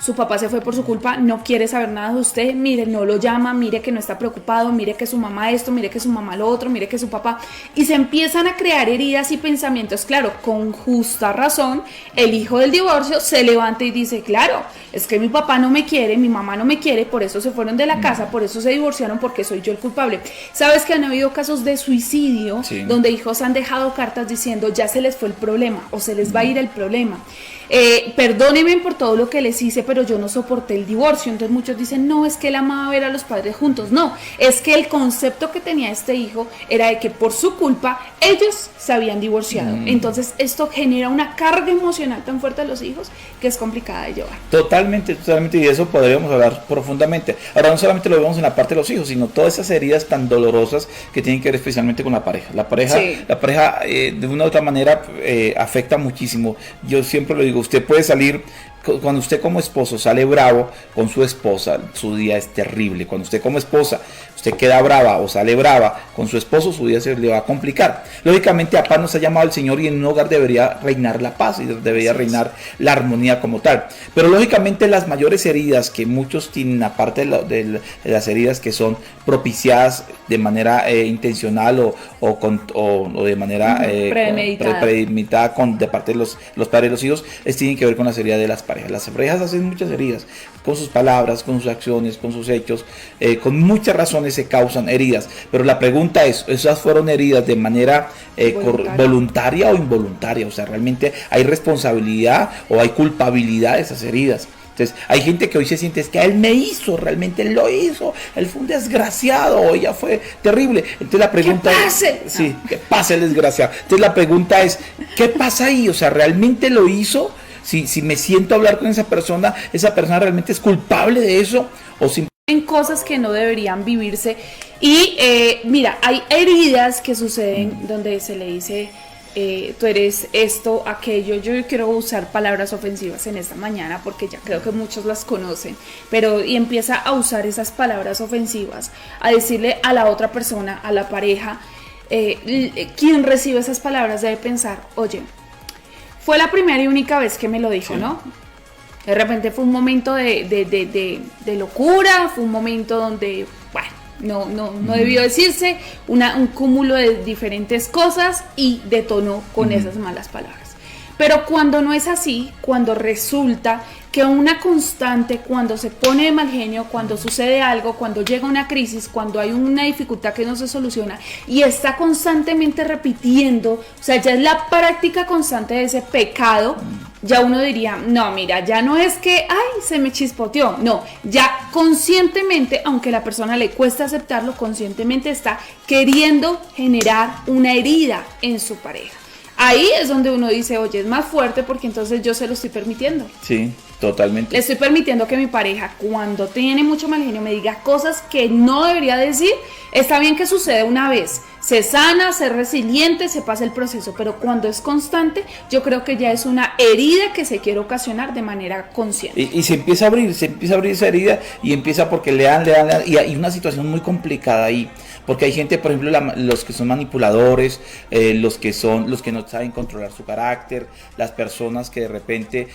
su papá se fue por su culpa, no quiere saber nada de usted, mire, no lo llama, mire que no está preocupado, mire que su mamá esto, mire que su mamá lo otro, mire que su papá, y se empiezan a crear heridas y pensamientos. Claro, con justa razón, el hijo del divorcio se levanta y dice, claro, es que mi papá no me quiere, mi mamá no me quiere, por eso se fueron de la casa, por eso se divorciaron, porque soy yo el culpable. ¿Sabes que han habido casos de suicidio, sí, donde hijos han dejado cartas diciendo, ya se les fue el problema, o se les va a ir el problema? Perdónenme por todo lo que les hice, pero yo no soporté el divorcio. Entonces muchos dicen, no, es que él amaba ver a los padres juntos. No, es que el concepto que tenía este hijo era de que por su culpa ellos se habían divorciado. Entonces esto genera una carga emocional tan fuerte a los hijos que es complicada de llevar. Totalmente, totalmente, y de eso podríamos hablar profundamente. Ahora, no solamente lo vemos en la parte de los hijos, sino todas esas heridas tan dolorosas que tienen que ver especialmente con la pareja. La pareja, sí, de una u otra manera afecta muchísimo. Yo siempre lo digo, usted puede salir, cuando usted como esposo sale bravo con su esposa, su día es terrible. Cuando usted como esposa, usted queda brava o sale brava con su esposo, su día se le va a complicar. Lógicamente, a paz nos ha llamado el Señor, y en un hogar debería reinar la paz y debería reinar la armonía como tal. Pero lógicamente las mayores heridas que muchos tienen, aparte de las heridas que son propiciadas de manera intencional o de manera premeditada de parte de los padres de los hijos, tienen que ver con las heridas de las parejas. Las parejas hacen muchas heridas con sus palabras, con sus acciones, con sus hechos, con muchas razones se causan heridas, pero la pregunta es, ¿esas fueron heridas de manera voluntaria o involuntaria? O sea, ¿realmente hay responsabilidad o hay culpabilidad de esas heridas? Entonces, hay gente que hoy se siente, es que él me hizo, realmente él lo hizo, él fue un desgraciado, o ella fue terrible. Entonces la pregunta es, sí, que pase el desgraciado. Entonces la pregunta es, ¿qué pasa ahí? O sea, ¿realmente lo hizo? Si me siento a hablar con esa persona realmente es culpable de eso, o simplemente en cosas que no deberían vivirse. Y mira, hay heridas que suceden donde se le dice, tú eres esto, aquello. Yo quiero usar palabras ofensivas en esta mañana porque ya creo que muchos las conocen, pero y empieza a usar esas palabras ofensivas, a decirle a la otra persona, a la pareja, quien recibe esas palabras debe pensar, oye, fue la primera y única vez que me lo dijo, sí, ¿no? De repente fue un momento de locura, fue un momento donde, bueno, no debió decirse, un cúmulo de diferentes cosas, y detonó con esas malas palabras. Pero cuando no es así, cuando resulta que una constante, cuando se pone de mal genio, cuando sucede algo, cuando llega una crisis, cuando hay una dificultad que no se soluciona y está constantemente repitiendo, o sea, ya es la práctica constante de ese pecado, ya uno diría, no, mira, ya no es que, ay, se me chispoteó, no, ya conscientemente, aunque a la persona le cuesta aceptarlo, conscientemente está queriendo generar una herida en su pareja. Ahí es donde uno dice, oye, es más fuerte porque entonces yo se lo estoy permitiendo. Sí, totalmente. Le estoy permitiendo que mi pareja, cuando tiene mucho mal genio, me diga cosas que no debería decir. Está bien que sucede una vez, se sana, se resiliente, se pasa el proceso, pero cuando es constante, yo creo que ya es una herida que se quiere ocasionar de manera consciente. Y se empieza a abrir esa herida, y empieza porque le dan, y hay una situación muy complicada ahí. Porque hay gente, por ejemplo, los que son manipuladores, los que no saben controlar su carácter, las personas que de repente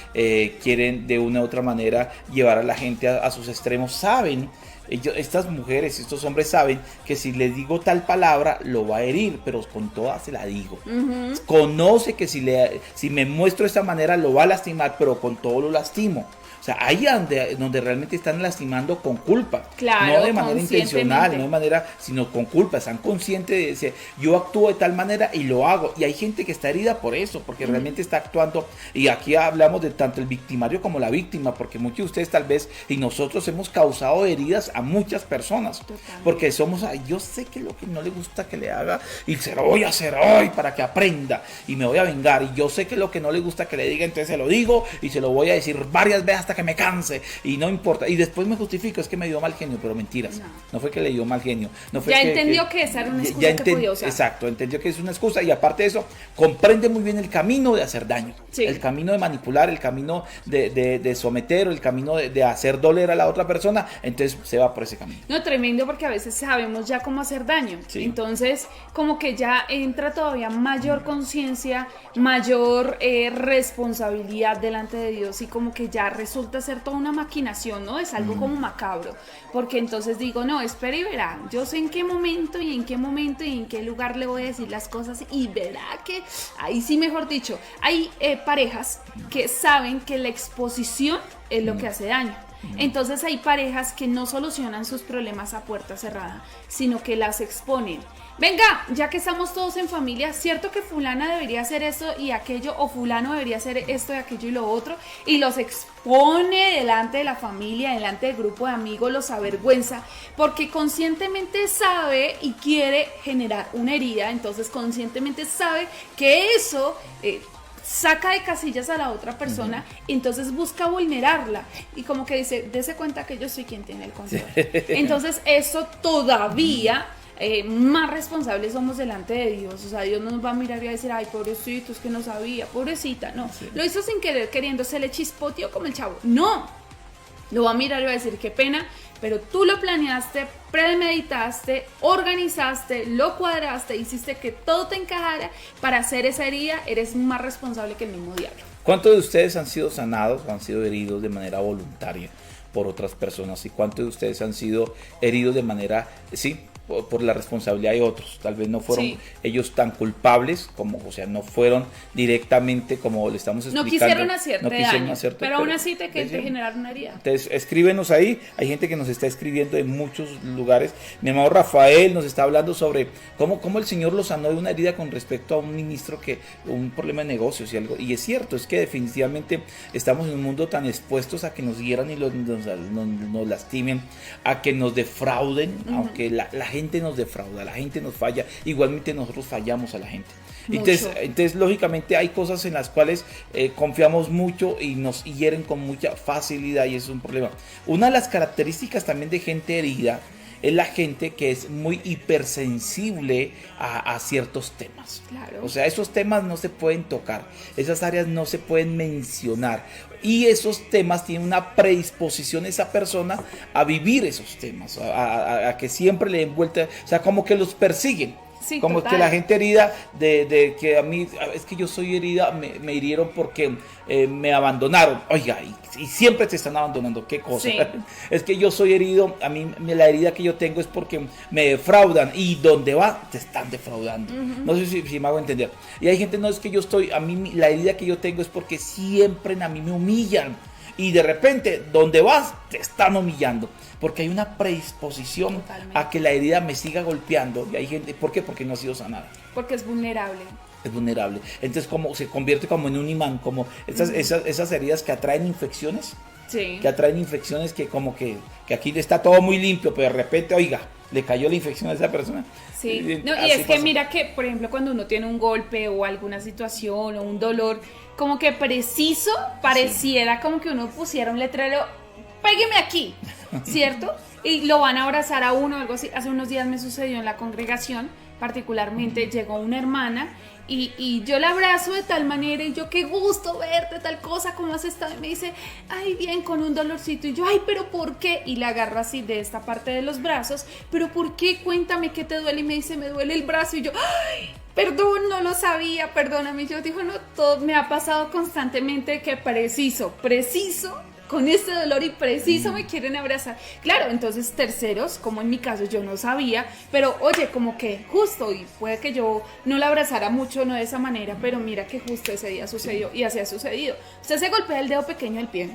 quieren de una u otra manera llevar a la gente a sus extremos, saben, estas mujeres, estos hombres saben que si les digo tal palabra lo va a herir, pero con todas se la digo. Conoce que si me muestro de esta manera lo va a lastimar, pero con todo lo lastimo. O sea, ahí donde realmente están lastimando con culpa, claro, no de manera intencional, no de manera, sino con culpa, están conscientes de decir, yo actúo de tal manera y lo hago, y hay gente que está herida por eso, porque realmente está actuando, y aquí hablamos de tanto el victimario como la víctima, porque muchos de ustedes tal vez, y nosotros hemos causado heridas a muchas personas, porque yo sé que lo que no le gusta que le haga, y se lo voy a hacer hoy para que aprenda, y me voy a vengar, y yo sé que lo que no le gusta que le diga, entonces se lo digo, y se lo voy a decir varias veces hasta que me canse, y no importa, y después me justifico, es que me dio mal genio, pero mentiras, no fue que le dio mal genio, no fue ya entendió que esa era una excusa que podía usar. Exacto, entendió que es una excusa, y aparte de eso, comprende muy bien el camino de hacer daño, el camino de manipular, el camino de someter, el camino de hacer doler a la otra persona, entonces se va por ese camino. No, tremendo, porque a veces sabemos ya cómo hacer daño, entonces como que ya entra todavía mayor conciencia, mayor responsabilidad delante de Dios, y como que ya resulta resulta ser toda una maquinación, ¿no? Es algo como macabro, porque entonces digo, no, espera y verá, yo sé en qué momento y en qué lugar le voy a decir las cosas y verá que ahí sí, mejor dicho, hay parejas que saben que la exposición es lo que hace daño. Entonces hay parejas que no solucionan sus problemas a puerta cerrada, sino que las exponen. Venga, ya que estamos todos en familia, cierto que fulana debería hacer esto y aquello, o fulano debería hacer esto y aquello y lo otro, y los expone delante de la familia, delante del grupo de amigos, los avergüenza, porque conscientemente sabe y quiere generar una herida, entonces conscientemente sabe que eso saca de casillas a la otra persona, entonces busca vulnerarla y como que dice, dese cuenta que yo soy quien tiene el control. Entonces eso todavía más responsables somos delante de Dios. O sea, Dios no nos va a mirar y a decir, ay, pobrecito, es que no sabía, pobrecita, no, lo hizo sin querer, queriendo, se le chispoteó como el chavo, no, lo va a mirar y va a decir, qué pena, pero tú lo planeaste, premeditaste, organizaste, lo cuadraste, hiciste que todo te encajara para hacer esa herida, eres más responsable que el mismo diablo. ¿Cuántos de ustedes han sido sanados o han sido heridos de manera voluntaria por otras personas? ¿Y cuántos de ustedes han sido heridos de manera, sí, por la responsabilidad de otros? Tal vez no fueron ellos tan culpables como, o sea, no fueron directamente como le estamos explicando. No quisieron hacerte daño, pero aún así te generaron una herida. Entonces, escríbenos ahí. Hay gente que nos está escribiendo de muchos lugares. Mi hermano Rafael nos está hablando sobre cómo el Señor lo sanó de una herida con respecto a un ministro que un problema de negocios y algo. Y es cierto, es que definitivamente estamos en un mundo tan expuestos a que nos hieran y nos lastimen, a que nos defrauden, aunque la gente nos defrauda, la gente nos falla, igualmente nosotros fallamos a la gente. Entonces, lógicamente hay cosas en las cuales confiamos mucho y nos hieren con mucha facilidad y eso es un problema. Una de las características también de gente herida es la gente que es muy hipersensible a ciertos temas. Claro. O sea, esos temas no se pueden tocar, esas áreas no se pueden mencionar. Y esos temas tienen una predisposición a esa persona a vivir esos temas, a que siempre le den vuelta, o sea, como que los persiguen. Sí, como total. que la gente herida de que a mí, es que yo soy herida, me hirieron porque me abandonaron. Oiga, y siempre te están abandonando, qué cosa. Sí. Es que yo soy herido, a mí la herida que yo tengo es porque me defraudan y donde va te están defraudando. No sé si me hago entender. Y hay gente, no, es que yo estoy, a mí la herida que yo tengo es porque siempre a mí me humillan. Y de repente, donde vas, te están humillando. Porque hay una predisposición a que la herida me siga golpeando. Y hay gente, ¿por qué? Porque no ha sido sanada. Porque es vulnerable. Es vulnerable. Entonces, como se convierte como en un imán, como esas heridas que atraen infecciones. Sí. Que atraen infecciones que como que aquí está todo muy limpio, pero de repente, oiga, le cayó la infección a esa persona. Sí, no, y es que mira que, por ejemplo, cuando uno tiene un golpe o alguna situación o un dolor, como que preciso, pareciera como que uno pusiera un letrero, pégueme aquí, ¿cierto? Y lo van a abrazar a uno o algo así. Hace unos días me sucedió en la congregación, particularmente llegó una hermana y yo la abrazo de tal manera y yo, qué gusto verte, tal cosa, ¿cómo has estado? Y me dice, ay, bien, con un dolorcito. Y yo, ay, pero ¿por qué? Y la agarro así de esta parte de los brazos, pero ¿por qué? Cuéntame qué te duele. Y me dice, me duele el brazo. Y yo, ay, perdón, no lo sabía, perdóname. Yo digo, no, todo me ha pasado constantemente que preciso, con este dolor y preciso me quieren abrazar. Claro, entonces terceros, como en mi caso yo no sabía, pero oye, como que justo, y puede que yo no la abrazara mucho, no de esa manera, pero mira que justo ese día sucedió y así ha sucedido. Usted se golpea el dedo pequeño del pie.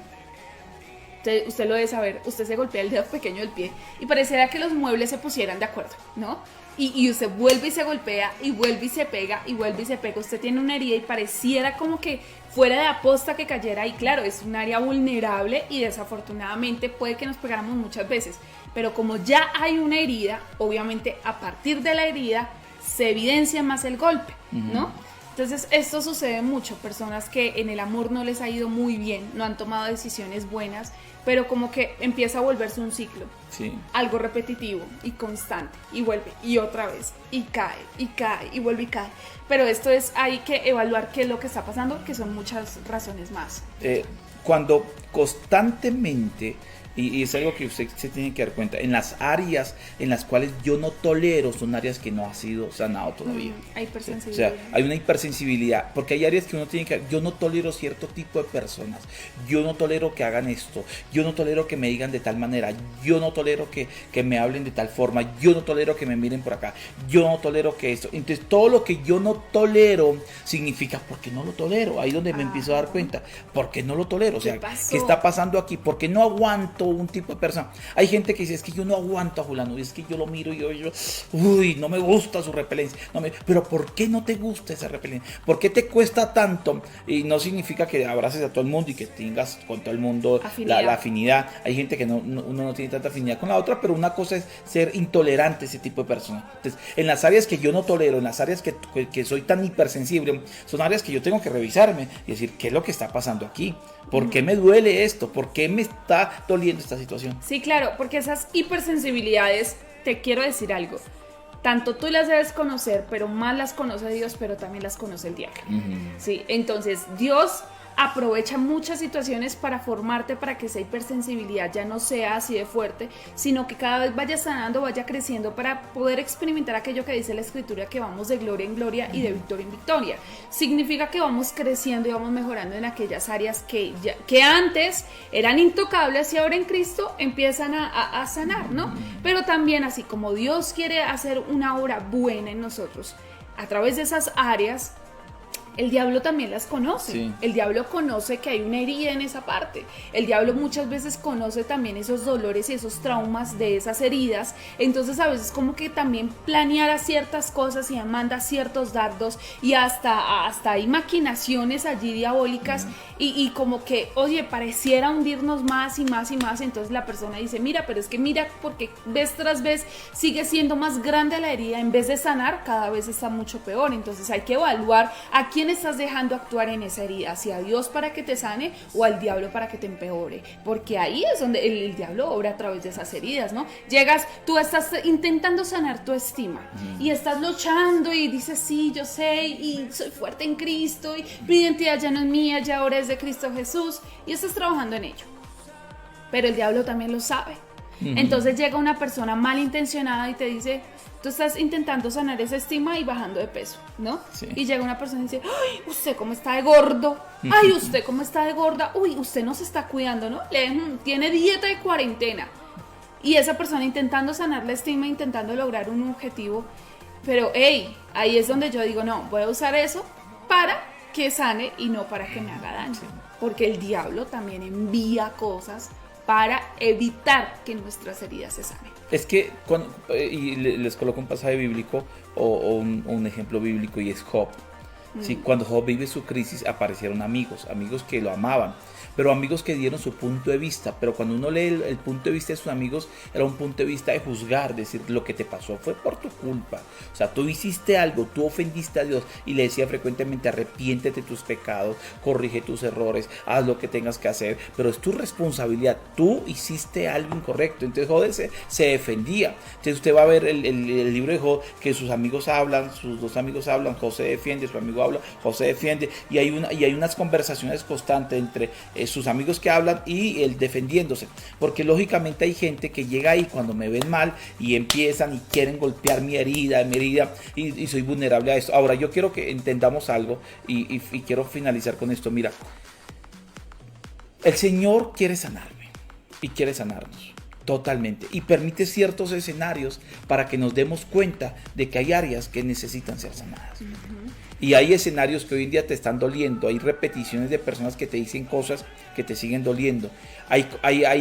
Usted lo debe saber, usted se golpea el dedo pequeño del pie y pareciera que los muebles se pusieran de acuerdo, ¿no? Y usted vuelve y se golpea y vuelve y se pega y vuelve y se pega. Usted tiene una herida y pareciera como que fuera de aposta que cayera. Y claro, es un área vulnerable y desafortunadamente puede que nos pegáramos muchas veces. Pero como ya hay una herida, obviamente a partir de la herida se evidencia más el golpe, ¿no? Entonces esto sucede mucho, personas que en el amor no les ha ido muy bien, no han tomado decisiones buenas, pero como que empieza a volverse un ciclo, algo repetitivo y constante, y vuelve y otra vez, y cae, y vuelve y cae. Pero esto es, hay que evaluar qué es lo que está pasando, que son muchas razones más. Cuando constantemente Y es algo que usted se tiene que dar cuenta. En las áreas en las cuales yo no tolero son áreas que no ha sido sanado todavía. Hay O hipersensibilidad. sea, hay una hipersensibilidad, porque hay áreas que uno tiene que... Yo no tolero cierto tipo de personas, yo no tolero que hagan esto, yo no tolero que me digan de tal manera, yo no tolero que me hablen de tal forma, yo no tolero que me miren por acá, yo no tolero que esto. Entonces todo lo que yo no tolero significa, ¿por qué no lo tolero? Ahí donde me empiezo a dar cuenta, ¿por qué no lo tolero? O sea, ¿qué está pasando aquí? ¿Por qué no aguanto un tipo de persona? Hay gente que dice, es que yo no aguanto a fulano, es que yo lo miro y yo uy, no me gusta su repelencia, pero ¿por qué no te gusta esa repelencia? ¿Por qué te cuesta tanto? Y no significa que abraces a todo el mundo y que tengas con todo el mundo la afinidad. Hay gente que uno no tiene tanta afinidad con la otra, pero una cosa es ser intolerante a ese tipo de persona. Entonces, en las áreas que yo no tolero, en las áreas que soy tan hipersensible, son áreas que yo tengo que revisarme y decir, ¿qué es lo que está pasando aquí? ¿Por qué me duele esto? ¿Por qué me está doliendo esta situación? Sí, claro, porque esas hipersensibilidades, te quiero decir algo, tanto tú las debes conocer, pero más las conoce Dios, pero también las conoce el diablo. Sí, entonces Dios aprovecha muchas situaciones para formarte, para que esa hipersensibilidad ya no sea así de fuerte, sino que cada vez vaya sanando, vaya creciendo para poder experimentar aquello que dice la escritura, que vamos de gloria en gloria y de victoria en victoria. Significa que vamos creciendo y vamos mejorando en aquellas áreas que antes eran intocables y ahora en Cristo empiezan a sanar, ¿no? Pero también, así como Dios quiere hacer una obra buena en nosotros, a través de esas áreas, el diablo también las conoce. Sí. El diablo conoce que hay una herida en esa parte. El diablo muchas veces conoce también esos dolores y esos traumas de esas heridas. Entonces a veces como que también planeara ciertas cosas y manda ciertos dardos y hasta hay maquinaciones allí diabólicas y como que, oye, pareciera hundirnos más y más y más. Entonces la persona dice, mira, pero es que mira, porque vez tras vez sigue siendo más grande la herida. En vez de sanar, cada vez está mucho peor. Entonces hay que evaluar a quién estás dejando actuar en esa herida, si a Dios para que te sane o al diablo para que te empeore, porque ahí es donde el diablo obra a través de esas heridas, ¿no? Llegas, tú estás intentando sanar tu estima y estás luchando y dices, sí, yo sé y soy fuerte en Cristo y mi identidad ya no es mía, ya ahora es de Cristo Jesús y estás trabajando en ello, pero el diablo también lo sabe. Entonces llega una persona malintencionada y te dice, tú estás intentando sanar esa estima y bajando de peso, ¿no? Sí. Y llega una persona y dice, ay, usted cómo está de gordo, ay, usted cómo está de gorda, uy, usted no se está cuidando, ¿no? Tiene dieta de cuarentena. Y esa persona intentando sanar la estima, intentando lograr un objetivo, pero hey, ahí es donde yo digo, no, voy a usar eso para que sane y no para que me haga daño, porque el diablo también envía cosas para evitar que nuestras heridas se sanen. Es que, y les coloco un pasaje bíblico o un ejemplo bíblico y es Job. ¿Sí? Cuando Job vive su crisis aparecieron amigos que lo amaban, pero amigos que dieron su punto de vista. Pero cuando uno lee el punto de vista de sus amigos, era un punto de vista de juzgar, decir, lo que te pasó fue por tu culpa. O sea, tú hiciste algo, tú ofendiste a Dios, y le decía frecuentemente, arrepiéntete de tus pecados, corrige tus errores, haz lo que tengas que hacer, pero es tu responsabilidad, tú hiciste algo incorrecto. Entonces Job se defendía. Entonces usted va a ver el libro de Job, que sus amigos hablan, sus dos amigos hablan, José defiende, su amigo habla, José defiende, y hay unas conversaciones constantes entre sus amigos que hablan y él defendiéndose, porque lógicamente hay gente que llega ahí cuando me ven mal y empiezan y quieren golpear mi herida y soy vulnerable a esto. Ahora yo quiero que entendamos algo y quiero finalizar con esto. Mira, el Señor quiere sanarme y quiere sanarnos totalmente y permite ciertos escenarios para que nos demos cuenta de que hay áreas que necesitan ser sanadas. Y hay escenarios que hoy en día te están doliendo, hay repeticiones de personas que te dicen cosas que te siguen doliendo, hay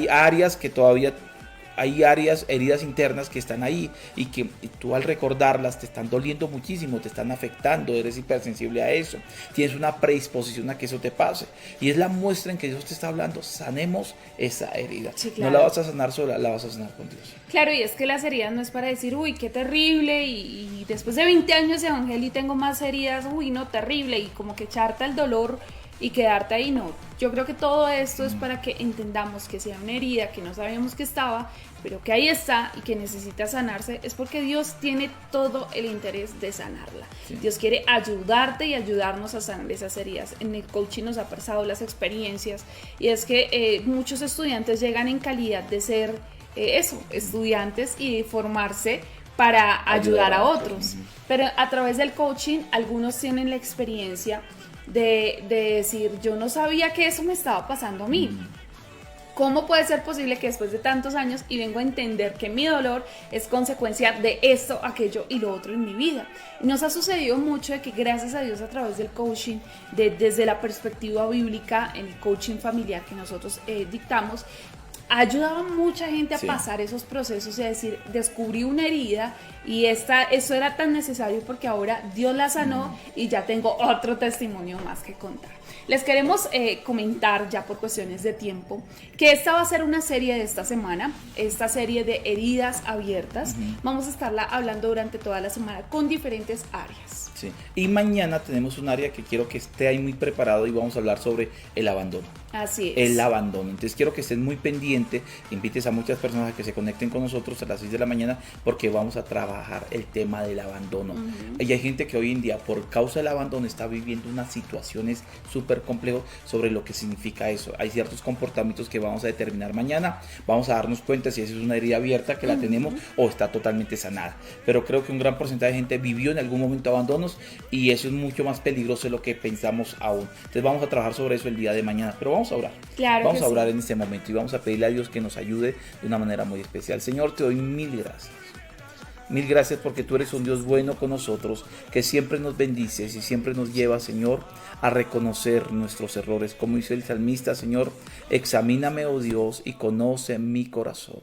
áreas que todavía, hay áreas, heridas internas que están ahí y que tú al recordarlas te están doliendo muchísimo, te están afectando, eres hipersensible a eso, tienes una predisposición a que eso te pase y es la muestra en que Dios te está hablando, sanemos esa herida. Sí, claro. No la vas a sanar sola, la vas a sanar con Dios. Claro, y es que las heridas no es para decir, uy, qué terrible, y después de 20 años de evangelio tengo más heridas, uy, no, terrible, y como que echarte al dolor y quedarte ahí. No, yo creo que todo esto es para que entendamos que si hay una herida que no sabíamos que estaba, pero que ahí está y que necesita sanarse, es porque Dios tiene todo el interés de sanarla. Sí. Dios quiere ayudarte y ayudarnos a sanar esas heridas. En el coaching nos ha pasado las experiencias, y es que muchos estudiantes llegan en calidad de ser estudiantes y de formarse para ayudar a otros. Pero a través del coaching, algunos tienen la experiencia de decir, yo no sabía que eso me estaba pasando a mí. ¿Cómo puede ser posible que después de tantos años y vengo a entender que mi dolor es consecuencia de esto, aquello y lo otro en mi vida? Y nos ha sucedido mucho de que gracias a Dios a través del coaching, desde la perspectiva bíblica, en el coaching familiar que nosotros dictamos, ha ayudado a mucha gente a pasar esos procesos y a decir, descubrí una herida y eso era tan necesario porque ahora Dios la sanó y ya tengo otro testimonio más que contar. Les queremos comentar, ya por cuestiones de tiempo, que esta va a ser una serie de esta semana, esta serie de heridas abiertas. Vamos a estarla hablando durante toda la semana con diferentes áreas. Sí. Y mañana tenemos un área que quiero que esté ahí muy preparado y vamos a hablar sobre el abandono. Así es. El abandono. Entonces quiero que estén muy pendientes, invites a muchas personas a que se conecten con nosotros a las 6 de la mañana porque vamos a trabajar el tema del abandono. Y hay gente que hoy en día por causa del abandono está viviendo unas situaciones súper complejas sobre lo que significa eso. Hay ciertos comportamientos que vamos a determinar mañana, vamos a darnos cuenta si esa es una herida abierta que la tenemos o está totalmente sanada. Pero creo que un gran porcentaje de gente vivió en algún momento abandonos y eso es mucho más peligroso de lo que pensamos aún. Entonces vamos a trabajar sobre eso el día de mañana, pero vamos a orar. Claro, vamos a orar en este momento y vamos a pedirle a Dios que nos ayude de una manera muy especial. Señor, te doy mil gracias. Mil gracias porque tú eres un Dios bueno con nosotros, que siempre nos bendices y siempre nos lleva, Señor, a reconocer nuestros errores. Como dice el salmista, Señor, examíname, oh Dios, y conoce mi corazón.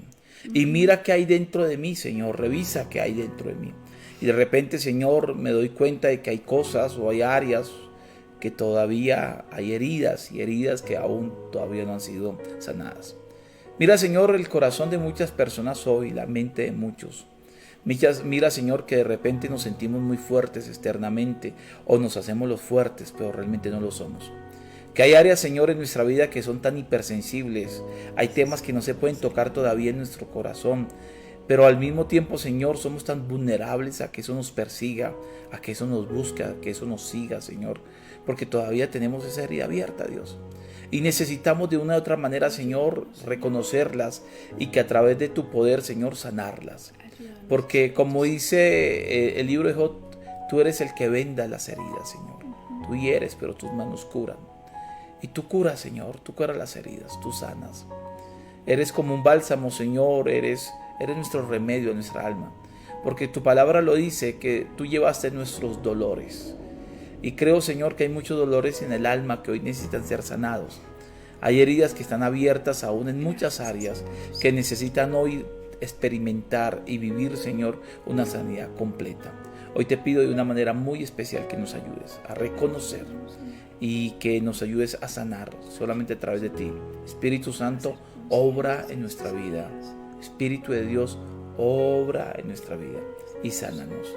Y mira qué hay dentro de mí, Señor, revisa qué hay dentro de mí. Y de repente, Señor, me doy cuenta de que hay cosas o hay áreas que todavía hay heridas y heridas que aún todavía no han sido sanadas. Mira, Señor, el corazón de muchas personas hoy, la mente de muchos. Mira, Señor, que de repente nos sentimos muy fuertes externamente o nos hacemos los fuertes, pero realmente no lo somos. Que hay áreas, Señor, en nuestra vida que son tan hipersensibles. Hay temas que no se pueden tocar todavía en nuestro corazón. Pero al mismo tiempo, Señor, somos tan vulnerables a que eso nos persiga, a que eso nos busque, a que eso nos siga, Señor. Porque todavía tenemos esa herida abierta, Dios. Y necesitamos de una u otra manera, Señor, reconocerlas y que a través de tu poder, Señor, sanarlas. Porque como dice el libro de Job, tú eres el que venda las heridas, Señor. Tú hieres, pero tus manos curan. Y tú curas, Señor, tú curas las heridas, tú sanas. Eres como un bálsamo, Señor, eres nuestro remedio a nuestra alma. Porque tu palabra lo dice, que tú llevaste nuestros dolores. Y creo, Señor, que hay muchos dolores en el alma que hoy necesitan ser sanados. Hay heridas que están abiertas aún en muchas áreas que necesitan hoy experimentar y vivir, Señor, una sanidad completa. Hoy te pido de una manera muy especial que nos ayudes a reconocer y que nos ayudes a sanar solamente a través de ti. Espíritu Santo, obra en nuestra vida. Espíritu de Dios, obra en nuestra vida y sánanos,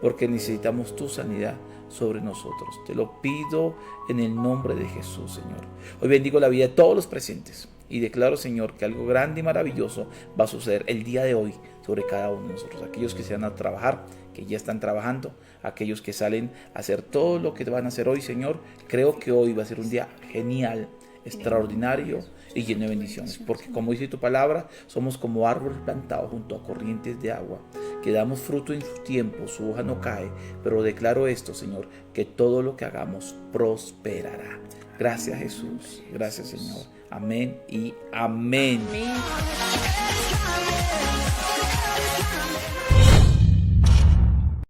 porque necesitamos tu sanidad sobre nosotros. Te lo pido en el nombre de Jesús, Señor. Hoy bendigo la vida de todos los presentes y declaro, Señor, que algo grande y maravilloso va a suceder el día de hoy sobre cada uno de nosotros. Aquellos que se van a trabajar, que ya están trabajando, aquellos que salen a hacer todo lo que van a hacer hoy, Señor. Creo que hoy va a ser un día genial, extraordinario y lleno de bendiciones, porque como dice tu palabra, somos como árboles plantados junto a corrientes de agua, que damos fruto en su tiempo, su hoja no cae, pero declaro esto, Señor, que todo lo que hagamos prosperará. Gracias, Jesús, gracias, Señor, amén y amén. Amén.